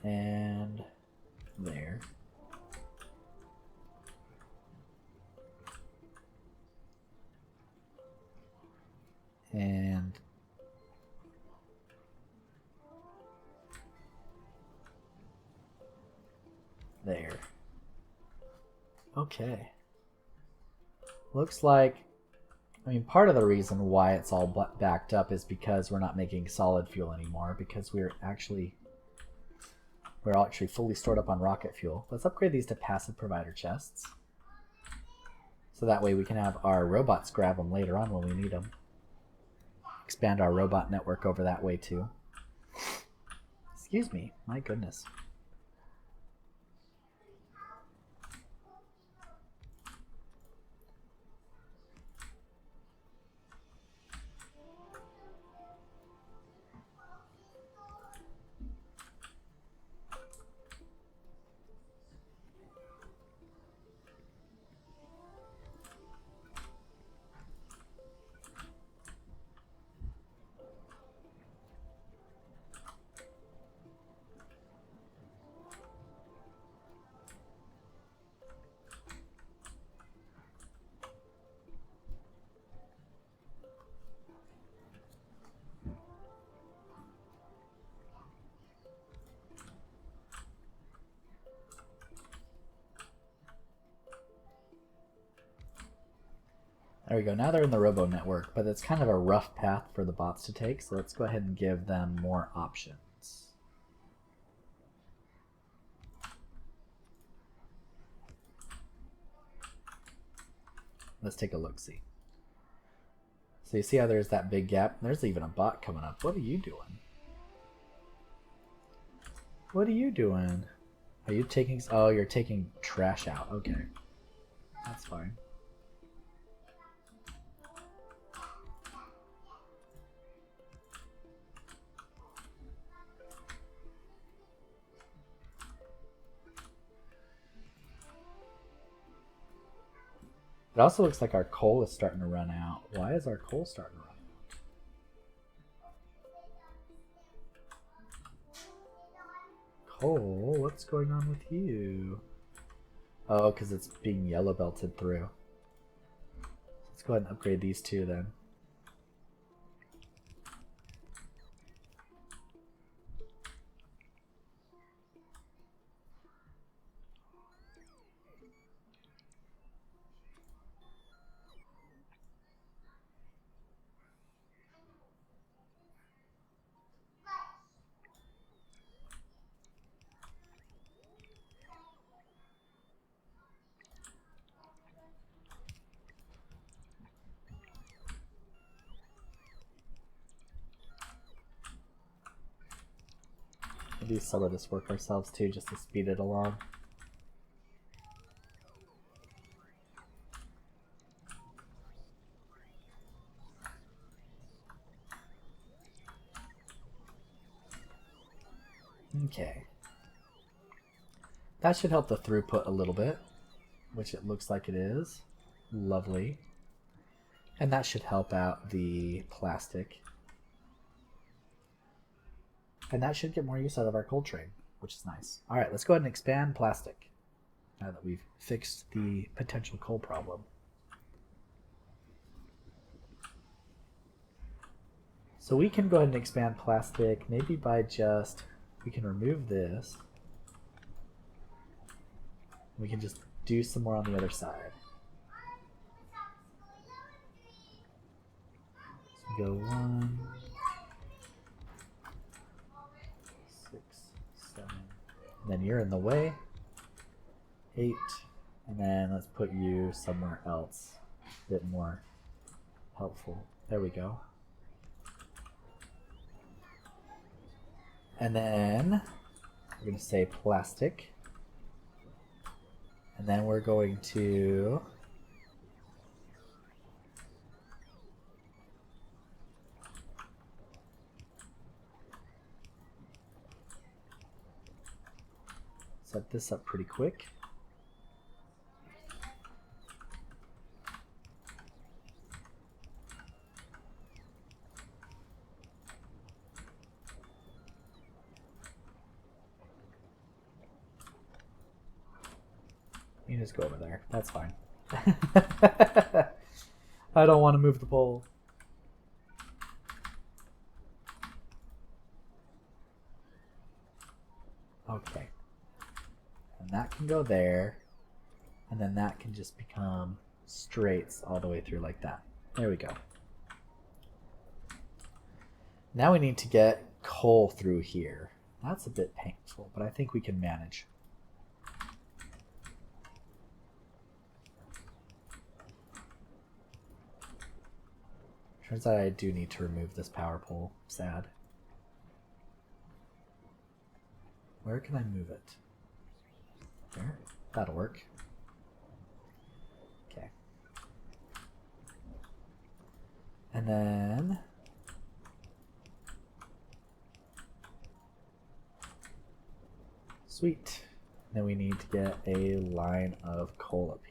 And there. And there. Okay. Looks like, I mean, part of the reason why it's all backed up is because we're not making solid fuel anymore, because we're actually fully stored up on rocket fuel. Let's upgrade these to passive provider chests. So that way we can have our robots grab them later on when we need them. Expand our robot network over that way too. Excuse me, my goodness. There we go. Now they're in the robo network, but it's kind of a rough path for the bots to take, so let's go ahead and give them more options. Let's take a look-see. So you see how there's that big gap? There's even a bot coming up. What are you doing? What are you doing? Are you taking... Oh, you're taking trash out. Okay. That's fine. It also looks like our coal is starting to run out. Why is our coal starting to run out? Coal? What's going on with you? Oh, because it's being yellow belted through. Let's go ahead and upgrade these two then. We'll do some of this work ourselves too, just to speed it along. Okay. That should help the throughput a little bit, which it looks like it is. Lovely. And that should help out the plastic. And that should get more use out of our cold train, which is nice. All right, let's go ahead and expand plastic now that we've fixed the potential coal problem. So we can go ahead and expand plastic maybe by just, we can remove this. We can just do some more on the other side. So go 1, 6, 7. And then you're in the way. 8. And then let's put you somewhere else. A bit more helpful. There we go. And then we're going to say plastic. And then we're going to set this up pretty quick. You just go over there. That's fine. I don't want to move the pole. Okay. And that can go there. And then that can just become straights all the way through like that. There we go. Now we need to get coal through here. That's a bit painful, but I think we can manage. Turns out I do need to remove this power pole. Sad. Where can I move it? There. That'll work. Okay. And then sweet. Then we need to get a line of coal up here.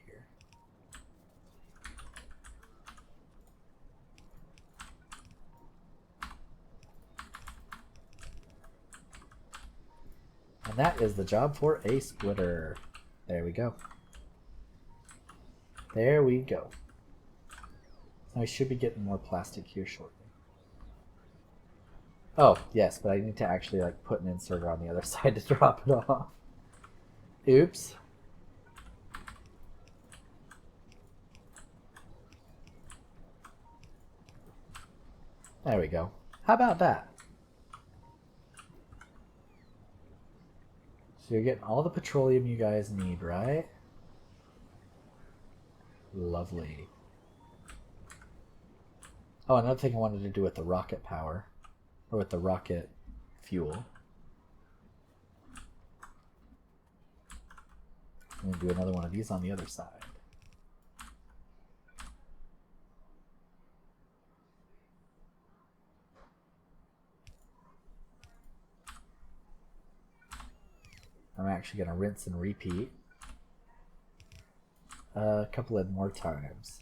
And that is the job for a splitter. There we go. There we go. Now we should be getting more plastic here shortly. Oh, yes, but I need to actually like put an inserter on the other side to drop it off. Oops. There we go. How about that? So you're getting all the petroleum you guys need, right? Lovely. Oh, another thing I wanted to do with the rocket power, or with the rocket fuel. I'm going to do another one of these on the other side. I'm actually going to rinse and repeat a couple of more times.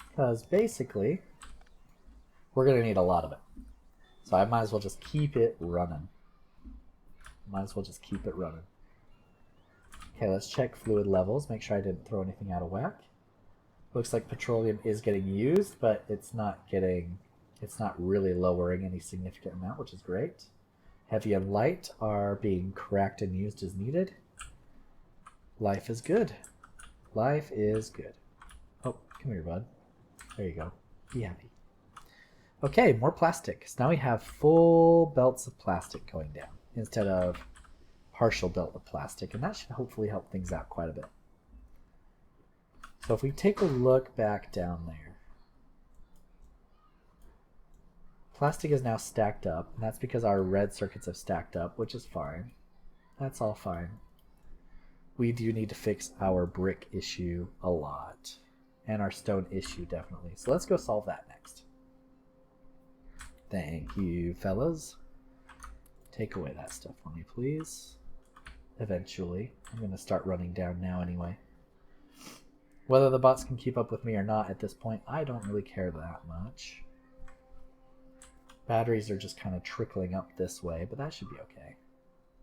Because basically, we're going to need a lot of it. So I might as well just keep it running. Might as well just keep it running. Okay, let's check fluid levels. Make sure I didn't throw anything out of whack. Looks like petroleum is getting used, but it's not really lowering any significant amount, which is great. Heavy and light are being cracked and used as needed. Life is good. Life is good. Oh, come here, bud. There you go. Be happy. Okay, more plastic. So now we have full belts of plastic going down instead of partial belt of plastic, and that should hopefully help things out quite a bit. So if we take a look back down there, Plastic is now stacked up, and that's because our red circuits have stacked up, which is fine. That's all fine. We do need to fix our brick issue a lot. And our stone issue, definitely. So let's go solve that next. Thank you, fellas. Take away that stuff for me, please. Eventually. I'm going to start running down now anyway. Whether the bots can keep up with me or not at this point, I don't really care that much. Batteries are just kind of trickling up this way, but that should be okay.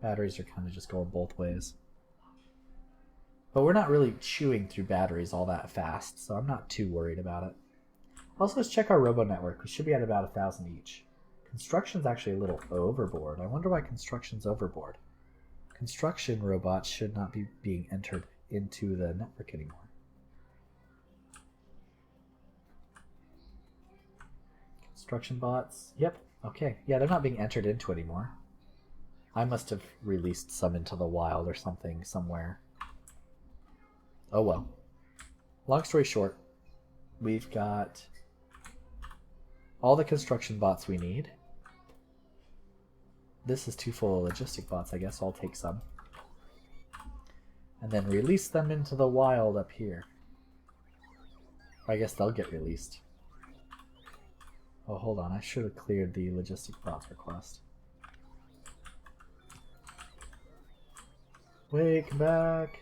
Batteries are kind of just going both ways. But we're not really chewing through batteries all that fast, so I'm not too worried about it. Also, let's check our robo network. We should be at about 1,000 each. Construction's actually a little overboard. I wonder why construction's overboard. Construction robots should not be being entered into the network anymore. Construction bots. Yep. Okay. Yeah, they're not being entered into anymore. I must have released some into the wild or something somewhere. Oh well. Long story short, we've got all the construction bots we need. This is too full of logistic bots, I guess. I'll take some. And then release them into the wild up here. I guess they'll get released. Oh, hold on. I should have cleared the logistic bots request. Wait, come back.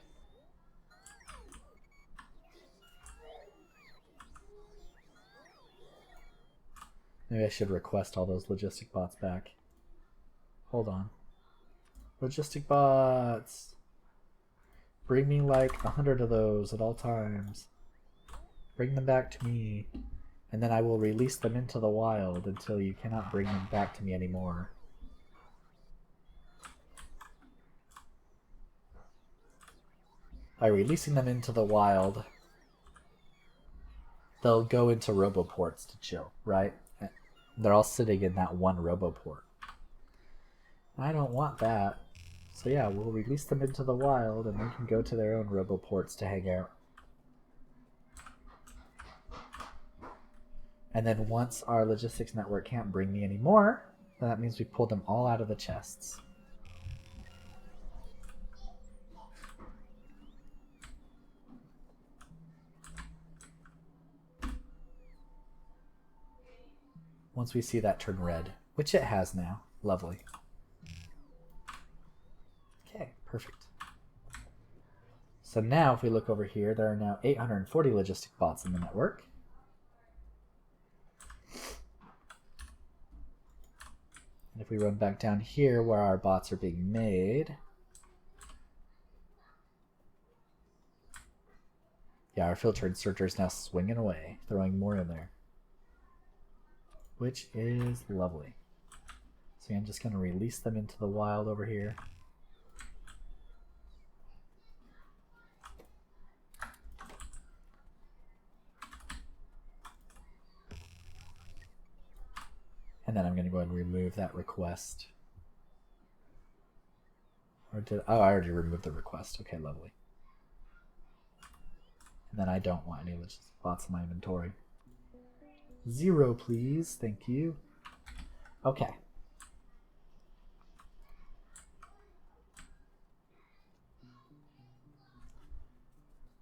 Maybe I should request all those logistic bots back. Hold on. Logistic bots. Bring me like 100 of those at all times. Bring them back to me. And then I will release them into the wild until you cannot bring them back to me anymore. By releasing them into the wild, they'll go into roboports to chill, right? They're all sitting in that one roboport. I don't want that. So yeah, we'll release them into the wild and they can go to their own roboports to hang out. And then once our logistics network can't bring me any more, then that means we pull them all out of the chests. Once we see that turn red, which it has now. Lovely. Okay, perfect. So now if we look over here, there are now 840 logistic bots in the network. And if we run back down here where our bots are being made, yeah, our filter inserter is now swinging away, throwing more in there, which is lovely. So I'm just going to release them into the wild over here. And then I'm going to go ahead and remove that request. Or did, oh, I already removed the request. Okay, lovely. And then I don't want any bots in my inventory. 0, please. Thank you. Okay.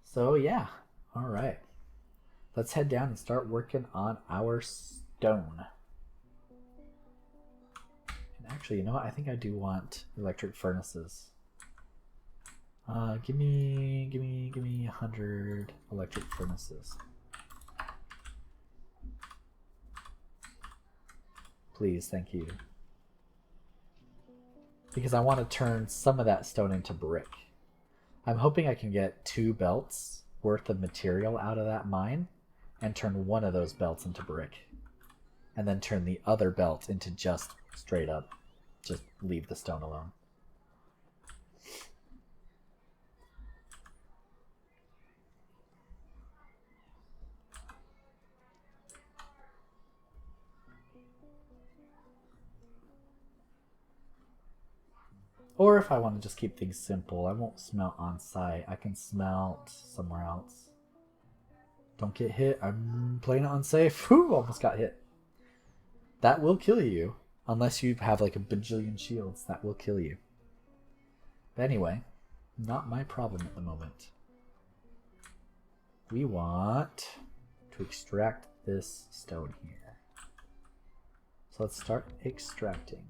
So yeah, all right. Let's head down and start working on our stone. And actually, you know what? I think I do want electric furnaces. Give me 100 electric furnaces. Please, thank you. Because I want to turn some of that stone into brick. I'm hoping I can get 2 belts worth of material out of that mine and turn one of those belts into brick. And then turn the other belt into just straight up, just leave the stone alone. Or if I want to just keep things simple, I won't smelt on site. I can smelt somewhere else. Don't get hit. I'm playing it unsafe. Whew, almost got hit. That will kill you. Unless you have like a bajillion shields, that will kill you. But anyway, not my problem at the moment. We want to extract this stone here. So let's start extracting.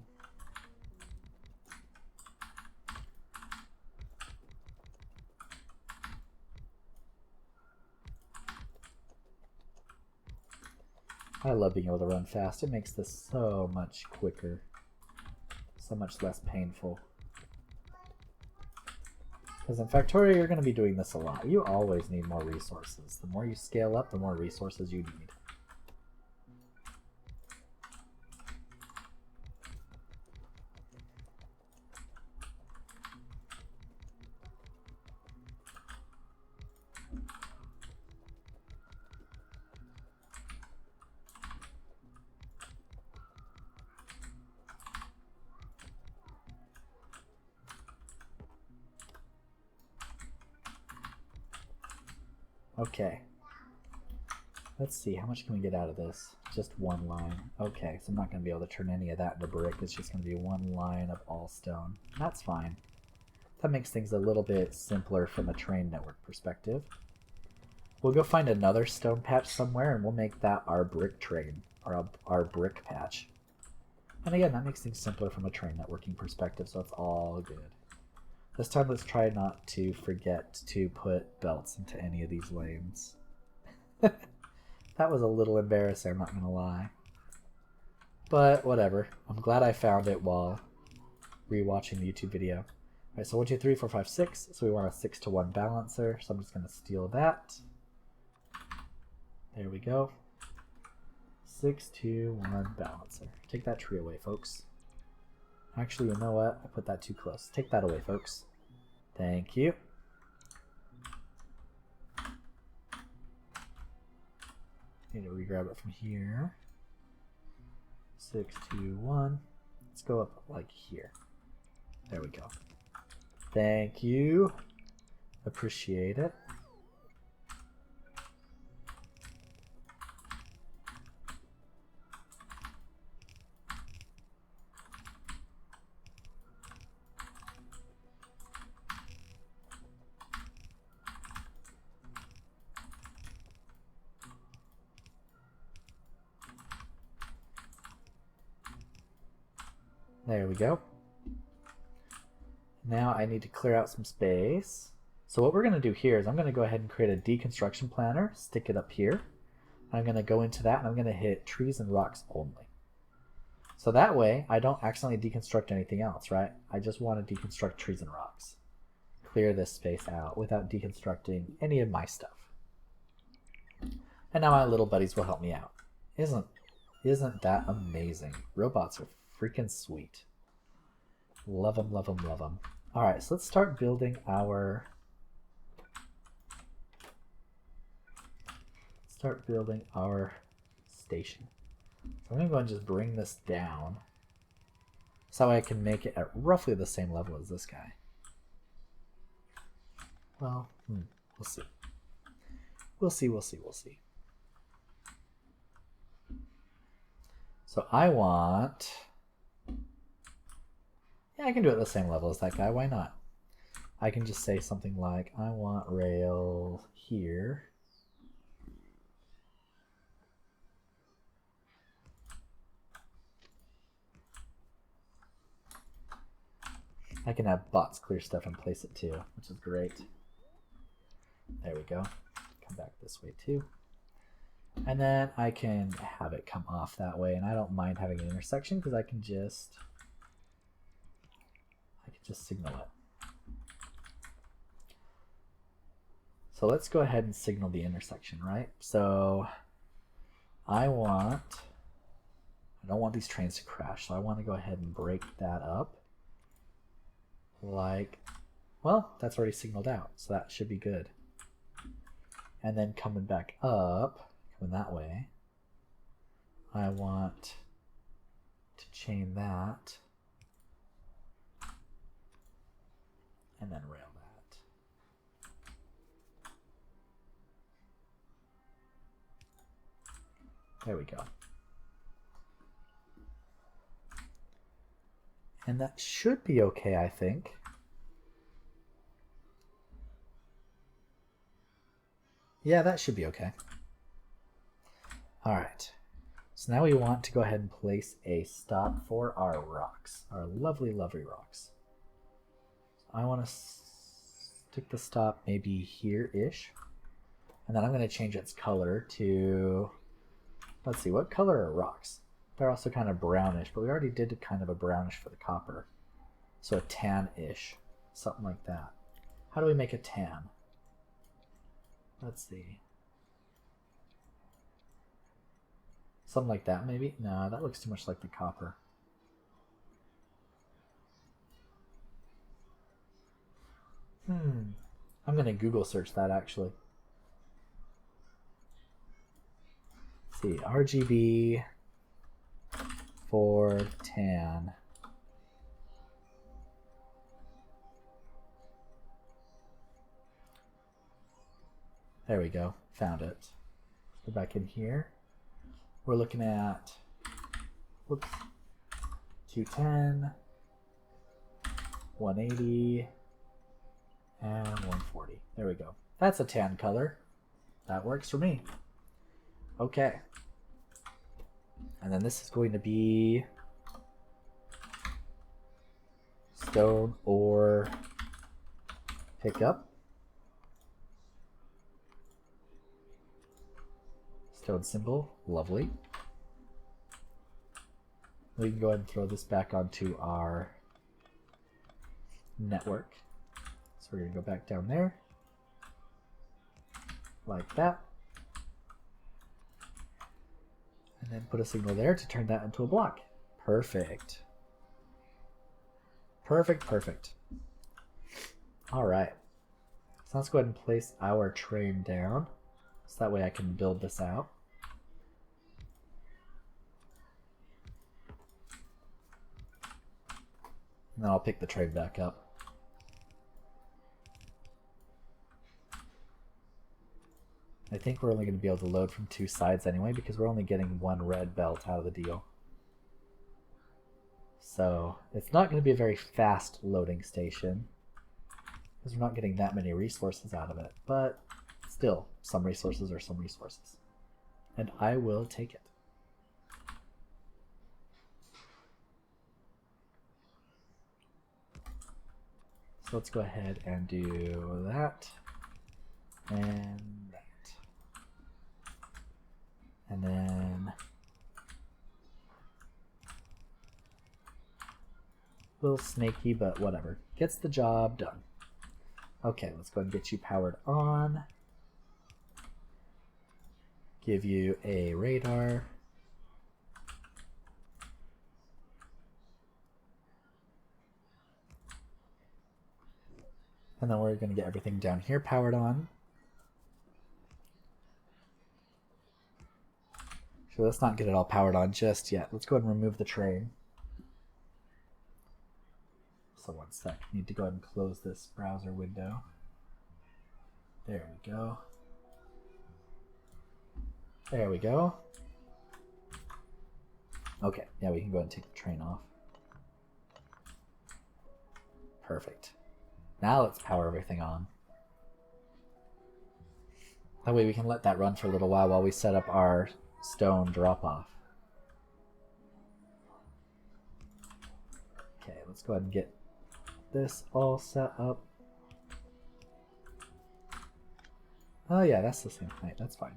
I love being able to run fast. It makes this so much quicker, so much less painful. Because in Factorio, you're going to be doing this a lot. You always need more resources. The more you scale up, the more resources you need. Okay. Let's see, how much can we get out of this? Just one line. Okay, so I'm not going to be able to turn any of that into brick. It's just going to be one line of all stone. That's fine. That makes things a little bit simpler from a train network perspective. We'll go find another stone patch somewhere and we'll make that our brick train, or our brick patch. And again, that makes things simpler from a train networking perspective, so it's all good. This time, let's try not to forget to put belts into any of these lanes. That was a little embarrassing, I'm not going to lie. But whatever. I'm glad I found it while rewatching the YouTube video. Alright, so 1, 2, 3, 4, 5, 6. So we want a 6-to-1 balancer. So I'm just going to steal that. There we go. 6-to-1 balancer. Take that tree away, folks. Actually, you know what? I put that too close. Take that away, folks. Thank you. Need to re-grab it from here. 6-to-1. Let's go up like here. There we go. Thank you. Appreciate it. There we go. Now I need to clear out some space. So what we're going to do here is I'm going to go ahead and create a deconstruction planner, stick it up here. I'm going to go into that and I'm going to hit trees and rocks only. So that way I don't accidentally deconstruct anything else, right? I just want to deconstruct trees and rocks. Clear this space out without deconstructing any of my stuff. And now my little buddies will help me out. Isn't that amazing? Robots are freaking sweet. Love them, love them, love them. All right, so let's start building our station. So I'm gonna go and just bring this down so I can make it at roughly the same level as this guy. Well, we'll see. We'll see, we'll see, we'll see. So I want... Yeah, I can do it at the same level as that guy. Why not? I can just say something like, I want rail here. I can have bots clear stuff and place it too, which is great. There we go. Come back this way too. And then I can have it come off that way, and I don't mind having an intersection because I can just signal it. So let's go ahead and signal the intersection, right? So I don't want these trains to crash, so I want to go ahead and break that up. Like, well, that's already signaled out, so that should be good. And then coming back up, coming that way, I want to chain that and then rail that. There we go. And that should be okay, I think. Yeah, that should be okay. All right. So now we want to go ahead and place a stop for our rocks, our lovely, lovely rocks. I want to stick the stop maybe here-ish. And then I'm going to change its color to, let's see, what color are rocks? They're also kind of brownish, but we already did kind of a brownish for the copper. So a tan-ish, something like that. How do we make a tan? Let's see. Something like that, maybe? No, that looks too much like the copper. I'm going to Google search that, actually. Let's see, RGB for tan. There we go. Found it. Go back in here. We're looking at, whoops, 210, 180, and 140. There we go. That's a tan color. That works for me. Okay. And then this is going to be stone ore pickup. Stone symbol, lovely. We can go ahead and throw this back onto our network. So we're going to go back down there, like that. And then put a signal there to turn that into a block. Perfect. Perfect, perfect. All right. So let's go ahead and place our train down. So that way I can build this out. And then I'll pick the train back up. I think we're only going to be able to load from two sides anyway because we're only getting one red belt out of the deal. So it's not going to be a very fast loading station because we're not getting that many resources out of it. But still, some resources are some resources. And I will take it. So let's go ahead and do that and that. And then a little snaky, but whatever. Gets the job done. Okay, let's go ahead and get you powered on. Give you a radar. And then we're going to get everything down here powered on. So let's not get it all powered on just yet. Let's go ahead and remove the train. So one sec. Need to go ahead and close this browser window. There we go. There we go. Okay, yeah, we can go ahead and take the train off. Perfect. Now let's power everything on. That way we can let that run for a little while we set up our stone drop-off. Okay, let's go ahead and get this all set up. Oh yeah, that's the same height. That's fine.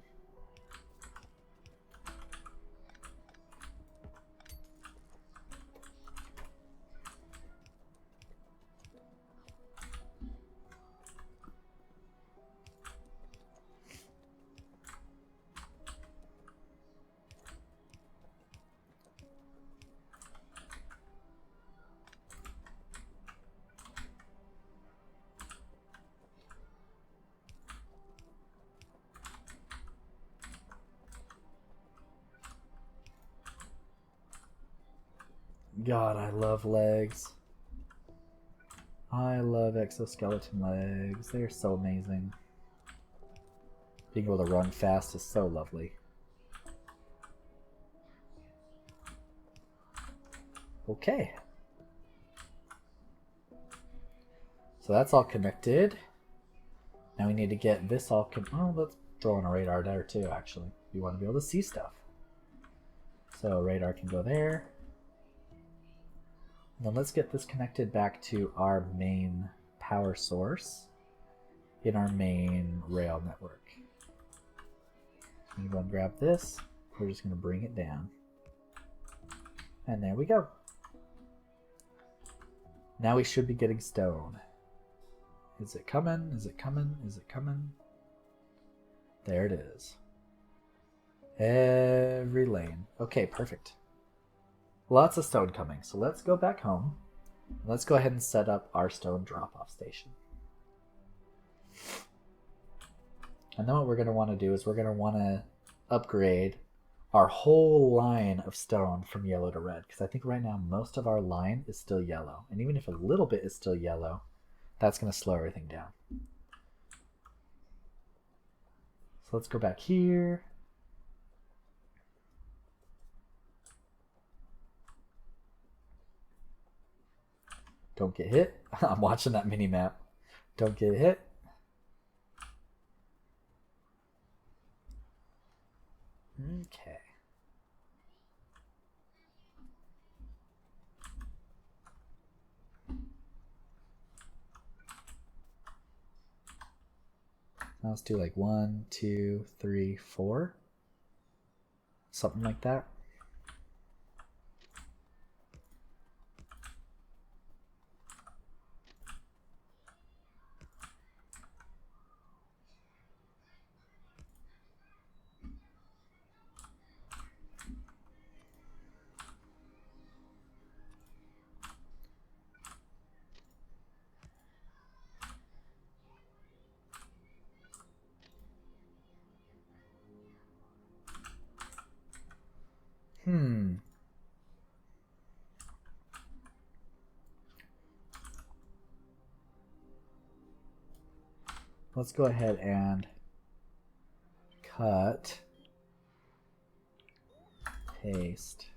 God, I love legs. I love exoskeleton legs. They're so amazing. Being able to run fast is so lovely. Okay. So that's all connected. Now we need to get this all oh, let's throw in a radar there too, actually. We want to be able to see stuff. So radar can go there. And then let's get this connected back to our main power source in our main rail network. So we go and grab this. We're just going to bring it down. And there we go. Now we should be getting stone. Is it coming? Is it coming? Is it coming? There it is. Every lane. Okay, perfect. Lots of stone coming. So let's go back home. Let's go ahead and set up our stone drop-off station. And then what we're going to want to do is we're going to want to upgrade our whole line of stone from yellow to red. Because I think right now most of our line is still yellow. And even if a little bit is still yellow, that's going to slow everything down. So let's go back here. Don't get hit. I'm watching that mini map. Don't get hit. Okay. Now let's do like 1, 2, 3, 4. Something like that. Let's go ahead and cut, paste.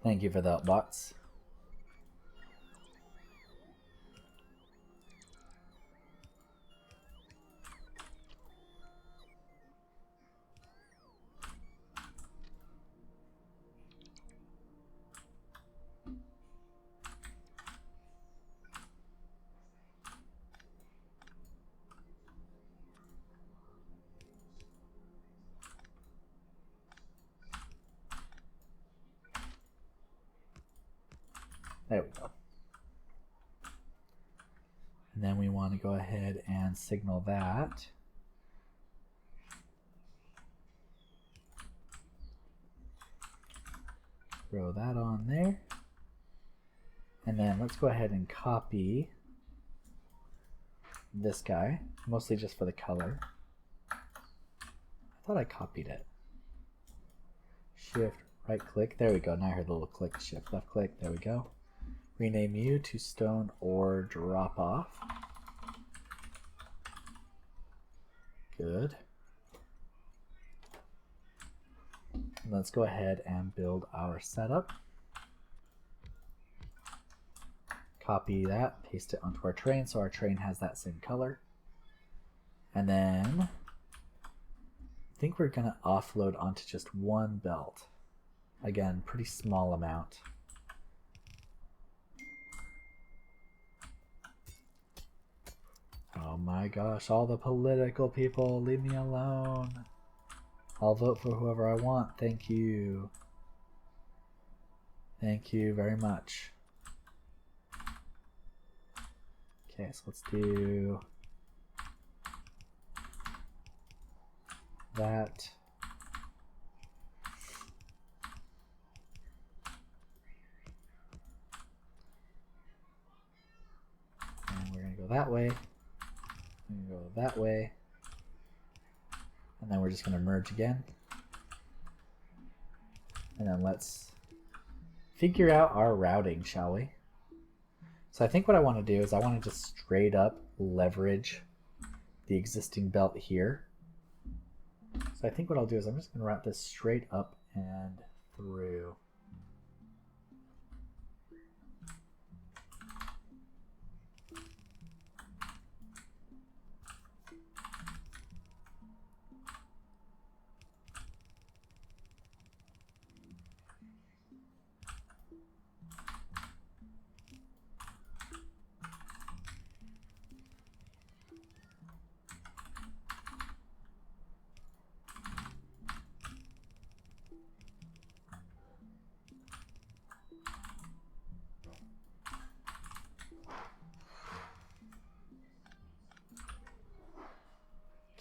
Thank you for that, bots. There we go. And then we want to go ahead and signal that. Throw that on there. And then let's go ahead and copy this guy, mostly just for the color. I thought I copied it. Shift, right click. There we go. Now I heard the little click. Shift, left click. There we go. Rename you to stone ore drop off. Good. Let's go ahead and build our setup. Copy that, paste it onto our train so our train has that same color. And then I think we're going to offload onto just one belt. Again, pretty small amount. Oh my gosh, all the political people, leave me alone. I'll vote for whoever I want. Thank you. Thank you very much. Okay, so let's do that. And we're going to go that way. We're going to go that way. And then we're just going to merge again. And then let's figure out our routing, shall we? So I think what I want to do is I want to just straight up leverage the existing belt here. So I think what I'll do is I'm just going to wrap this straight up and through.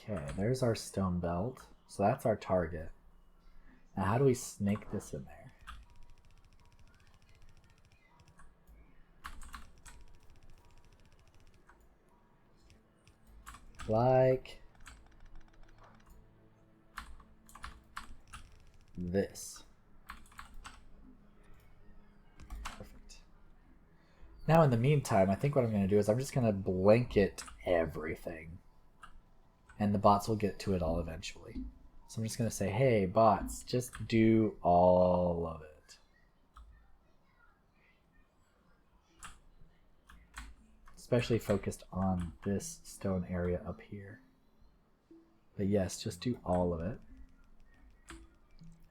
Okay, there's our stone belt. So that's our target. Now how do we snake this in there? Like this. Perfect. Now in the meantime, I think what I'm going to do is I'm just going to blanket everything. And the bots will get to it all eventually. So I'm just going to say, hey, bots, just do all of it. Especially focused on this stone area up here. But yes, just do all of it.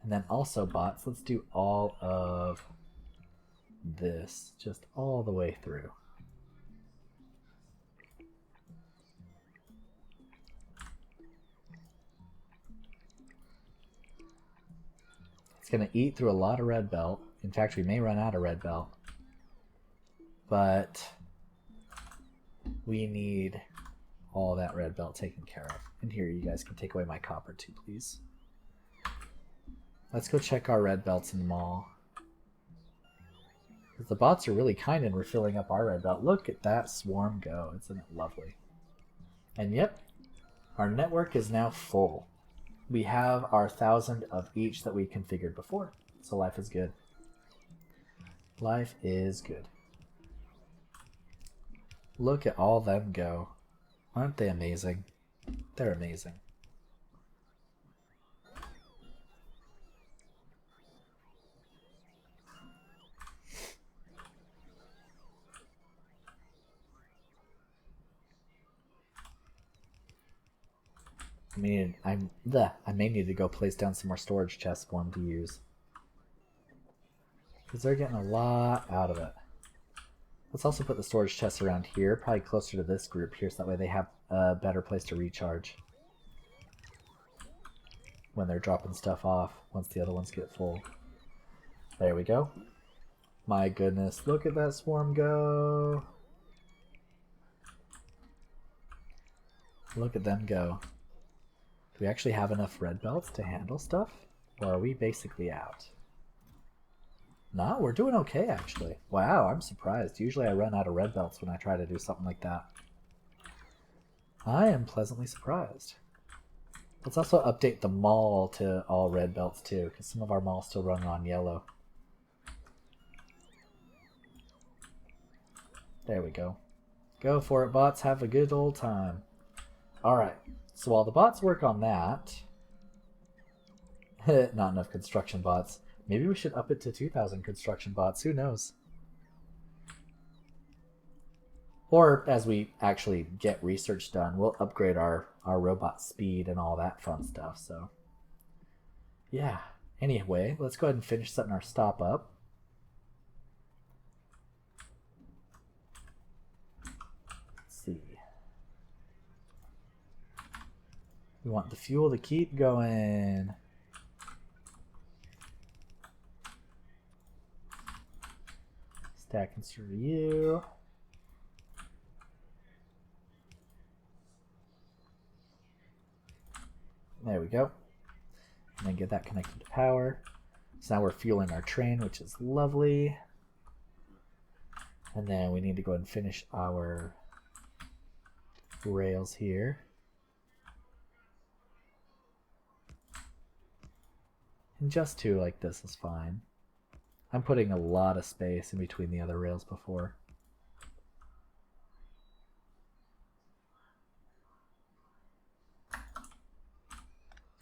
And then also, bots, let's do all of this, just all the way through. It's going to eat through a lot of red belt. In fact, we may run out of red belt. But we need all that red belt taken care of. And here, you guys can take away my copper too, please. Let's go check our red belts in the mall. Because the bots are really kind in refilling up our red belt. Look at that swarm go. Isn't it lovely? And yep, our network is now full. We have our 1,000 of each that we configured before. So life is good. Life is good. Look at all them go. Aren't they amazing? They're amazing. I may need to go place down some more storage chests for them to use. Because they're getting a lot out of it. Let's also put the storage chests around here, probably closer to this group here, so that way they have a better place to recharge when they're dropping stuff off once the other ones get full. There we go. My goodness, look at that swarm go. Look at them go. Do we actually have enough red belts to handle stuff? Or are we basically out? No, we're doing okay, actually. Wow, I'm surprised. Usually I run out of red belts when I try to do something like that. I am pleasantly surprised. Let's also update the mall to all red belts too, because some of our malls still run on yellow. There we go. Go for it, bots. Have a good old time. Alright, so while the bots work on that... Not enough construction bots. Maybe we should up it to 2,000 construction bots. Who knows? Or as we actually get research done, we'll upgrade our robot speed and all that fun stuff. So yeah. Anyway, let's go ahead and finish setting our stop up. Let's see. We want the fuel to keep going. Stack and serve you. There we go. And then get that connected to power. So now we're fueling our train, which is lovely. And then we need to go ahead and finish our rails here. And just two like this is fine. I'm putting a lot of space in between the other rails before.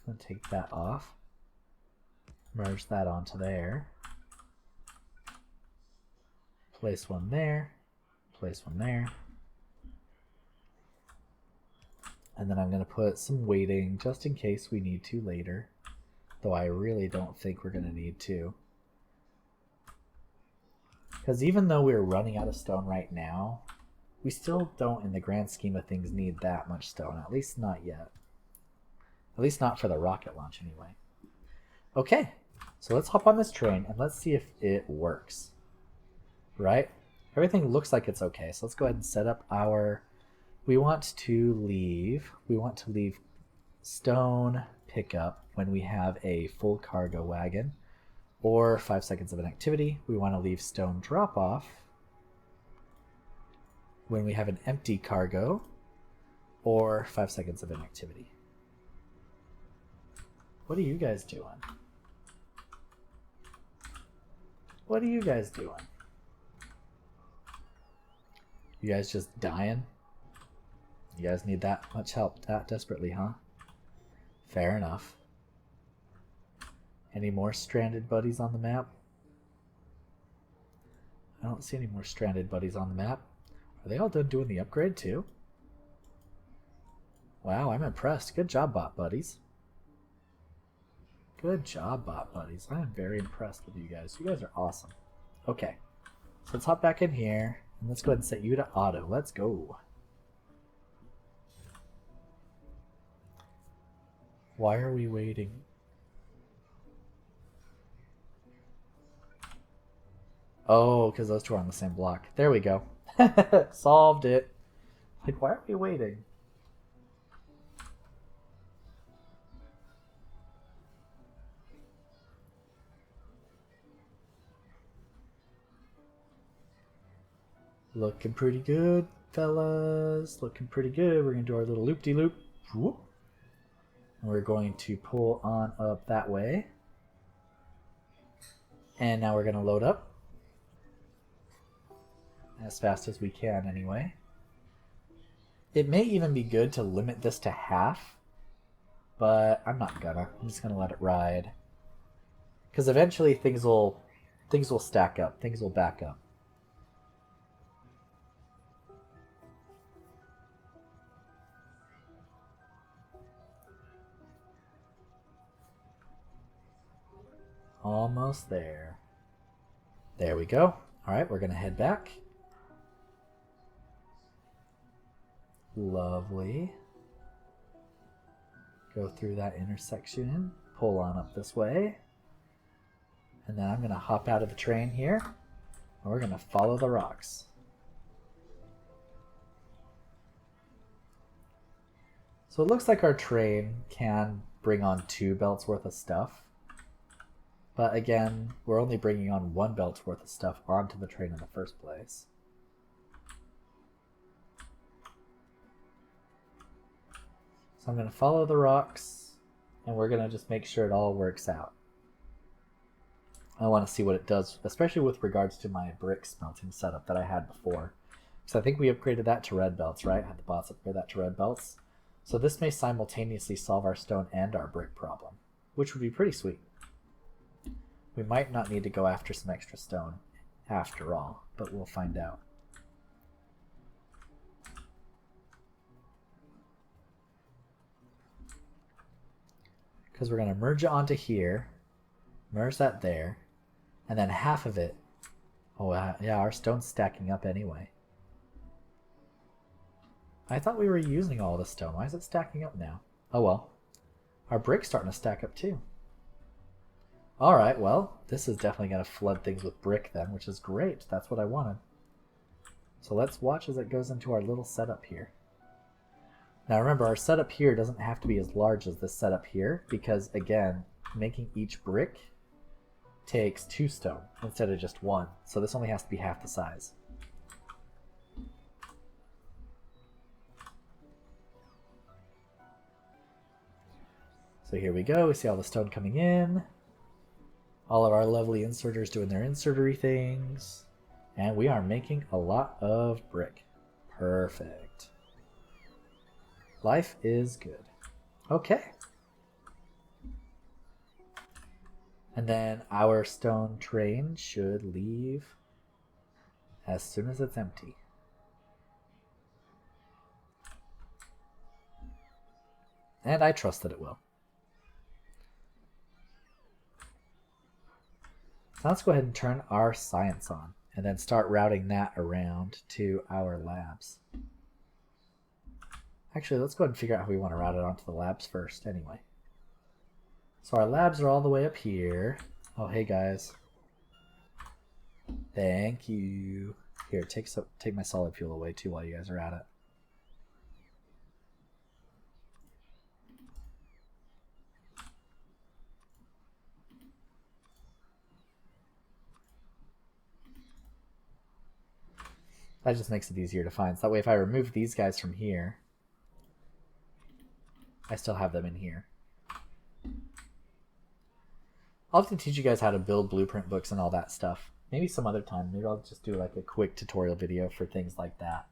I'm going to take that off. Merge that onto there. Place one there. Place one there. And then I'm going to put some weighting just in case we need to later. Though I really don't think we're going to need to. Because even though we're running out of stone right now, we still don't, in the grand scheme of things, need that much stone. At least not yet. At least not for the rocket launch anyway. Okay, so let's hop on this train and let's see if it works. Right? Everything looks like it's okay. So let's go ahead and set up our... We want to leave stone pickup when we have a full cargo wagon or 5 seconds of an activity. We want to leave stone drop off when we have an empty cargo or 5 seconds of an activity. What are you guys doing? What are you guys doing? You guys just dying? You guys need that much help that desperately, huh? Fair enough. Any more stranded buddies on the map? I don't see any more stranded buddies on the map. Are they all done doing the upgrade too? Wow, I'm impressed. Good job, bot buddies. Good job, bot buddies. I am very impressed with you guys. You guys are awesome. Okay, so let's hop back in here and let's go ahead and set you to auto. Let's go. Why are we waiting? Oh, because those two are on the same block. There we go. Solved it. Like, why are we waiting? Looking pretty good, fellas. Looking pretty good. We're going to do our little loop-de-loop. Whoop. And we're going to pull on up that way. And now we're going to load up. As fast as we can, anyway. It may even be good to limit this to half. But I'm not gonna. I'm just going to let it ride. Because eventually things will stack up. Things will back up. Almost there. There we go. Alright, we're going to head back. Lovely. Go through that intersection. Pull on up this way. And then I'm going to hop out of the train here. And we're going to follow the rocks. So it looks like our train can bring on 2 belts worth of stuff. But again, we're only bringing on 1 belt's worth of stuff onto the train in the first place. So I'm going to follow the rocks, and we're going to just make sure it all works out. I want to see what it does, especially with regards to my brick smelting setup that I had before. So I think we upgraded that to red belts, right? Had the bots upgrade that to red belts. So this may simultaneously solve our stone and our brick problem, which would be pretty sweet. We might not need to go after some extra stone after all, but we'll find out. Because we're going to merge it onto here, merge that there, and then half of it, oh yeah, our stone's stacking up anyway. I thought we were using all the stone. Why is it stacking up now? Oh well. Our brick's starting to stack up too. Alright, well, this is definitely going to flood things with brick then, which is great. That's what I wanted. So let's watch as it goes into our little setup here. Now remember, our setup here doesn't have to be as large as this setup here, because again, making each brick takes 2 stone instead of just 1. So this only has to be half the size. So here we go. We see all the stone coming in. All of our lovely inserters doing their insertery things. And we are making a lot of brick. Perfect. Life is good. Okay. And then our stone train should leave as soon as it's empty. And I trust that it will. So let's go ahead and turn our science on and then start routing that around to our labs. Actually, let's go ahead and figure out how we want to route it onto the labs first anyway. So our labs are all the way up here. Oh, hey guys. Thank you. Here, take my solid fuel away too while you guys are at it. That just makes it easier to find. So that way if I remove these guys from here, I still have them in here. I'll have to teach you guys how to build blueprint books and all that stuff. Maybe some other time. Maybe I'll just do like a quick tutorial video for things like that.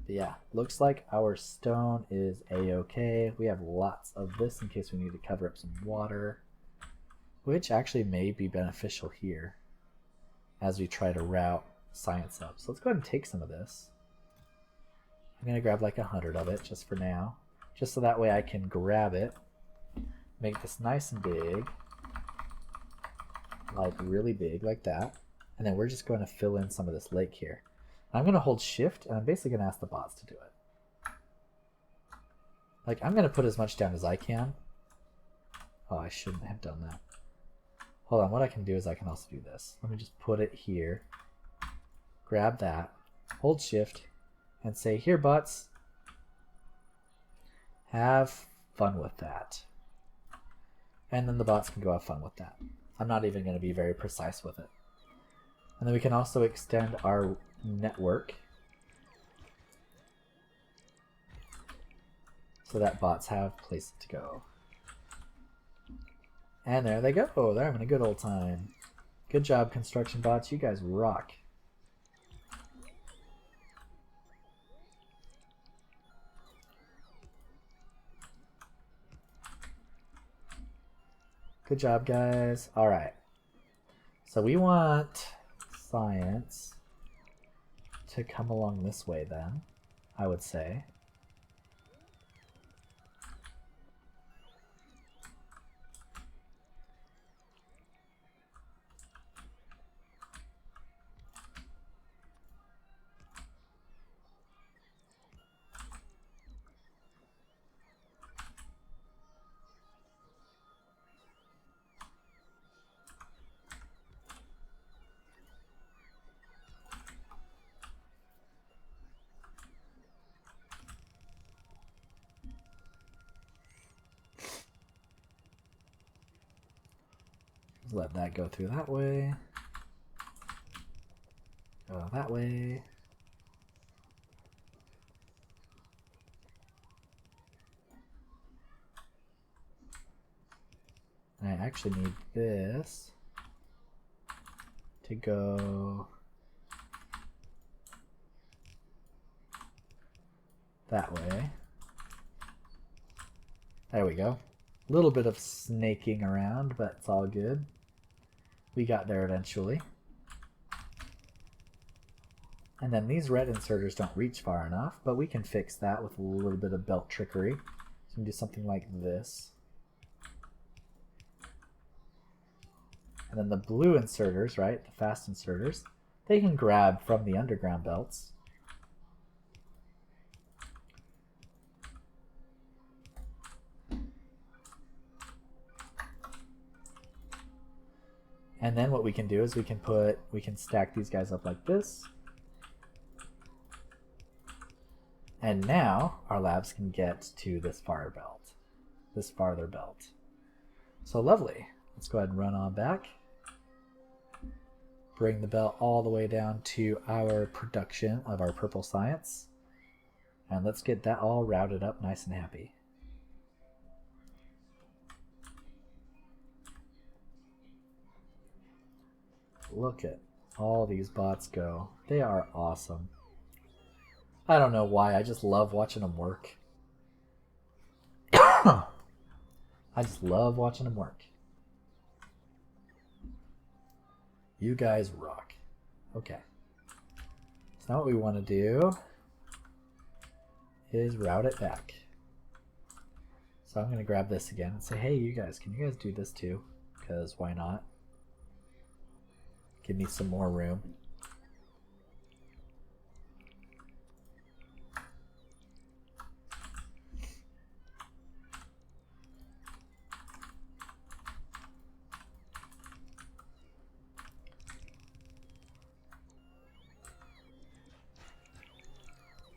But yeah, looks like our stone is a-okay. We have lots of this in case we need to cover up some water, which actually may be beneficial here as we try to route science up. So let's go ahead and take some of this. I'm going to grab like 100 of it just for now, just so that way I can grab it, make this nice and big, like really big like that, and then we're just going to fill in some of this lake here. I'm going to hold shift and I'm basically going to ask the bots to do it. Like I'm going to put as much down as I can. Oh, I shouldn't have done that. Hold on, what I can do is I can also do this. Let me just put it here, grab that, hold shift, and say, here bots, have fun with that. And then the bots can go have fun with that. I'm not even going to be very precise with it. And then we can also extend our network so that bots have places to go. And there they go. They're having a good old time. Good job, construction bots. You guys rock. Good job, guys. All right. So we want science to come along this way then, I would say. Let that go through that way. Go that way. I actually need this to go that way. There we go. A little bit of snaking around, but it's all good. We got there eventually. And then these red inserters don't reach far enough, but we can fix that with a little bit of belt trickery. So we can do something like this. And then the blue inserters, right, the fast inserters, they can grab from the underground belts. And then what we can do is we can stack these guys up like this. And now our labs can get to this farther belt. So lovely. Let's go ahead and run on back. Bring the belt all the way down to our production of our purple science. And let's get that all routed up nice and happy. Look at all these bots go. They are awesome. I don't know why, I just love watching them work. I just love watching them work. You guys rock. Okay. So now what we want to do is route it back. So I'm going to grab this again and say, hey, you guys, can you guys do this too? Because why not? Give me some more room.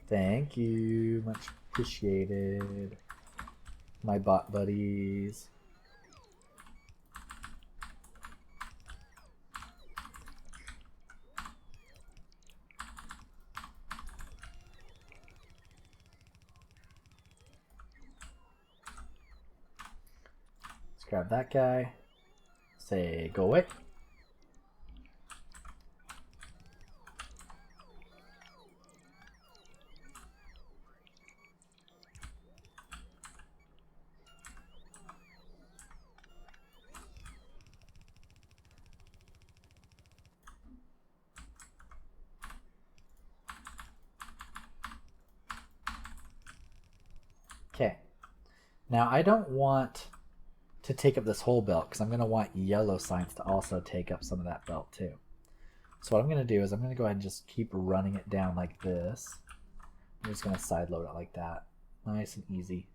Thank you. Much appreciated. My bot buddies. Let's grab that guy. Say, go away. Okay. Now I don't want to take up this whole belt because I'm going to want yellow science to also take up some of that belt too. So what I'm going to do is I'm going to go ahead and just keep running it down like this. I'm just going to side load it like that. Nice and easy.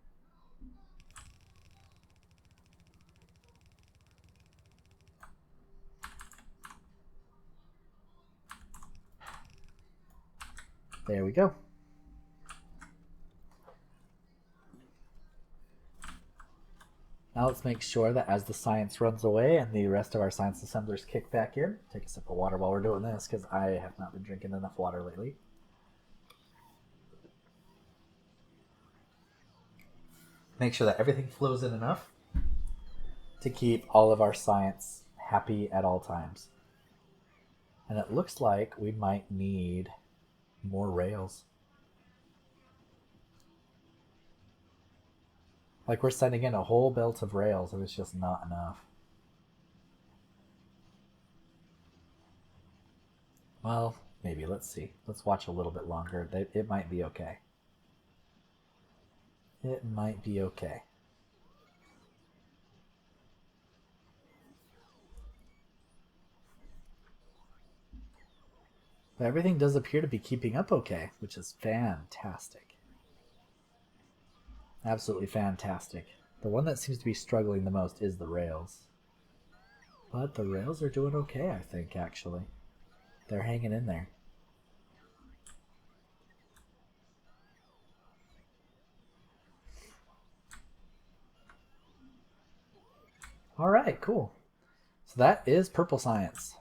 There we go. Now let's make sure that as the science runs away and the rest of our science assemblers kick back in, take a sip of water while we're doing this because I have not been drinking enough water lately. Make sure that everything flows in enough to keep all of our science happy at all times. And it looks like we might need more rails. Like we're sending in a whole belt of rails and it's just not enough. Well, maybe. Let's see. Let's watch a little bit longer. It might be okay. It might be okay. But everything does appear to be keeping up okay, which is fantastic. Absolutely fantastic. The one that seems to be struggling the most is the rails. But the rails are doing okay, I think, actually. They're hanging in there. All right, cool. So that is purple science.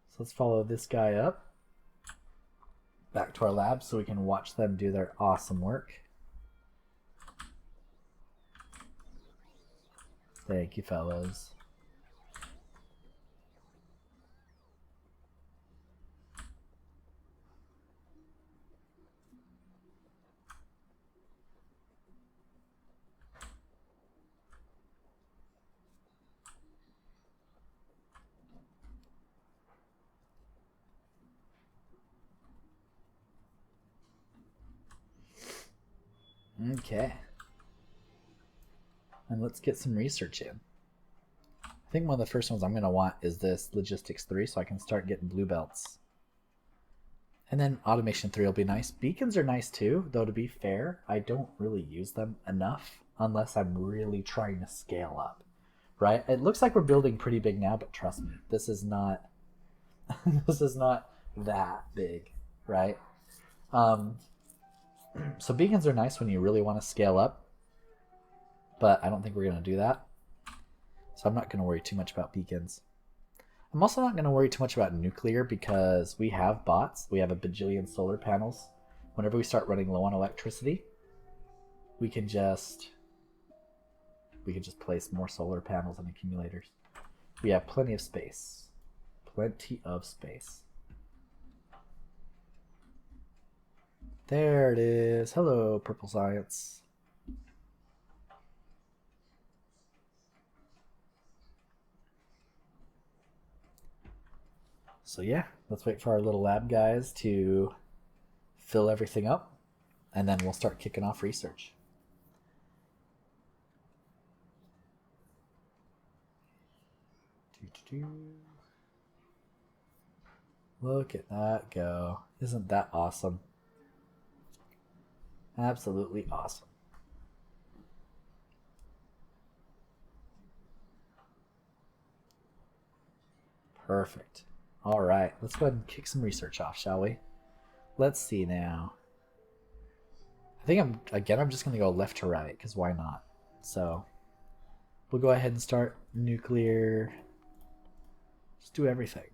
So let's follow this guy up back to our lab so we can watch them do their awesome work. Thank you, fellas. Okay. And let's get some research in. I think one of the first ones I'm going to want is this Logistics 3 so I can start getting blue belts. And then Automation 3 will be nice. Beacons are nice too, though to be fair, I don't really use them enough unless I'm really trying to scale up. Right? It looks like we're building pretty big now, but trust me, this is not this is not that big, right? So beacons are nice when you really want to scale up, but I don't think we're going to do that. So I'm not going to worry too much about beacons. I'm also not going to worry too much about nuclear because we have bots. We have a bajillion solar panels. Whenever we start running low on electricity, we can just place more solar panels and accumulators. We have plenty of space. Plenty of space. There it is. Hello, purple science. So yeah, let's wait for our little lab guys to fill everything up, and then we'll start kicking off research. Look at that go. Isn't that awesome? Absolutely awesome. Perfect. All right, let's go ahead and kick some research off, shall we? Let's see now. I think I'm just going to go left to right, because why not? So we'll go ahead and start nuclear. Just do everything.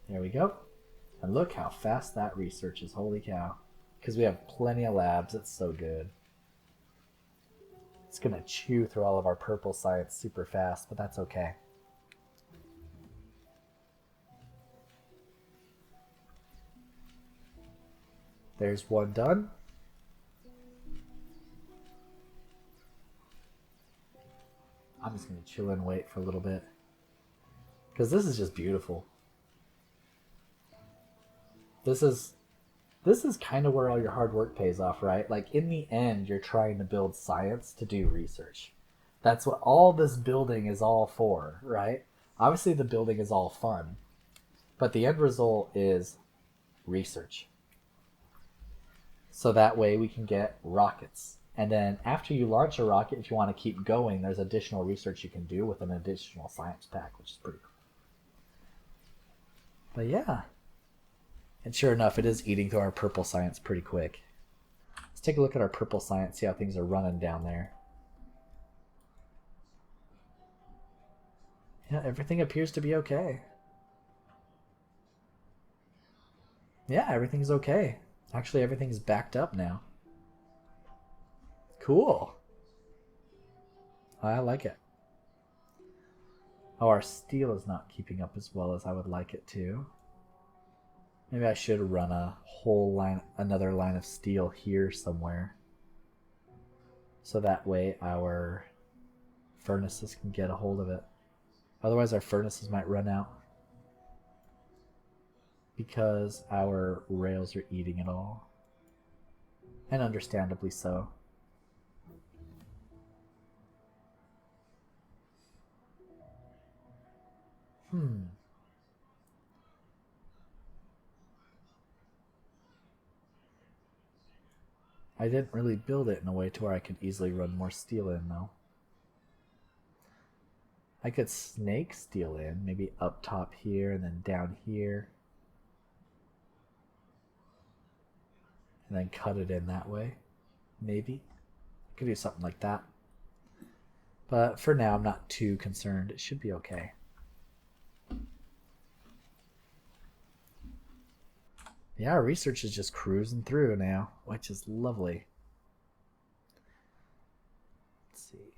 There we go. And look how fast that research is. Holy cow. Because we have plenty of labs. It's so good. It's going to chew through all of our purple science super fast, but that's okay. There's one done. I'm just going to chill and wait for a little bit. Because this is just beautiful. This is kind of where all your hard work pays off, right? Like in the end, you're trying to build science to do research. That's what all this building is all for, right? Obviously the building is all fun, but the end result is research. So that way we can get rockets. And then after you launch a rocket, if you want to keep going, there's additional research you can do with an additional science pack, which is pretty cool. But yeah. And sure enough, it is eating through our purple science pretty quick. Let's take a look at our purple science, see how things are running down there. Yeah, everything appears to be okay. Yeah, everything's okay. Actually, everything's backed up now. Cool. I like it. Oh, our steel is not keeping up as well as I would like it to. Maybe I should run a whole line, another line of steel here somewhere. So that way our furnaces can get a hold of it. Otherwise our furnaces might run out. Because our rails are eating it all. And understandably so. I didn't really build it in a way to where I could easily run more steel in, though. I could snake steel in, maybe up top here and then down here. And then cut it in that way. Maybe. I could do something like that. But for now, I'm not too concerned. It should be okay. Yeah, our research is just cruising through now, which is lovely. Let's see.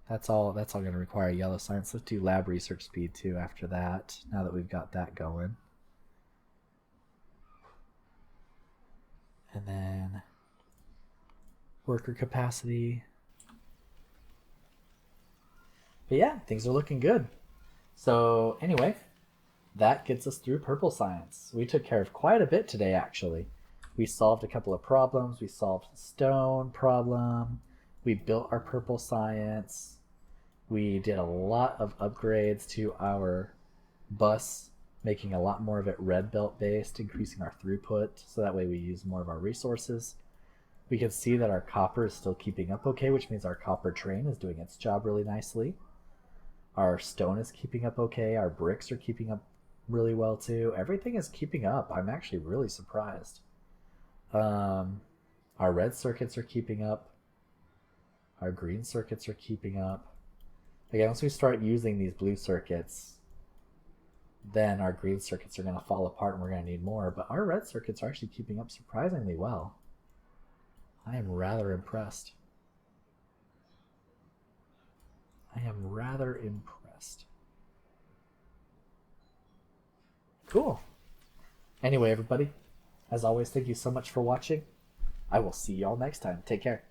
That's all going to require yellow science. Let's do lab research speed too after that, now that we've got that going. And then worker capacity. But yeah, things are looking good. So anyway, that gets us through purple science. We took care of quite a bit today, actually. We solved a couple of problems. We solved the stone problem. We built our purple science. We did a lot of upgrades to our bus, making a lot more of it red belt based, increasing our throughput, so that way we use more of our resources. We can see that our copper is still keeping up okay, which means our copper train is doing its job really nicely. Our stone is keeping up okay. Our bricks are keeping up really well too. Everything is keeping up. I'm actually really surprised. Our red circuits are keeping up. Our green circuits are keeping up. Again, once we start using these blue circuits, then our green circuits are going to fall apart and we're going to need more. But our red circuits are actually keeping up surprisingly well. I am rather impressed. Cool. Anyway, everybody, as always, thank you so much for watching. I will see y'all next time. Take care.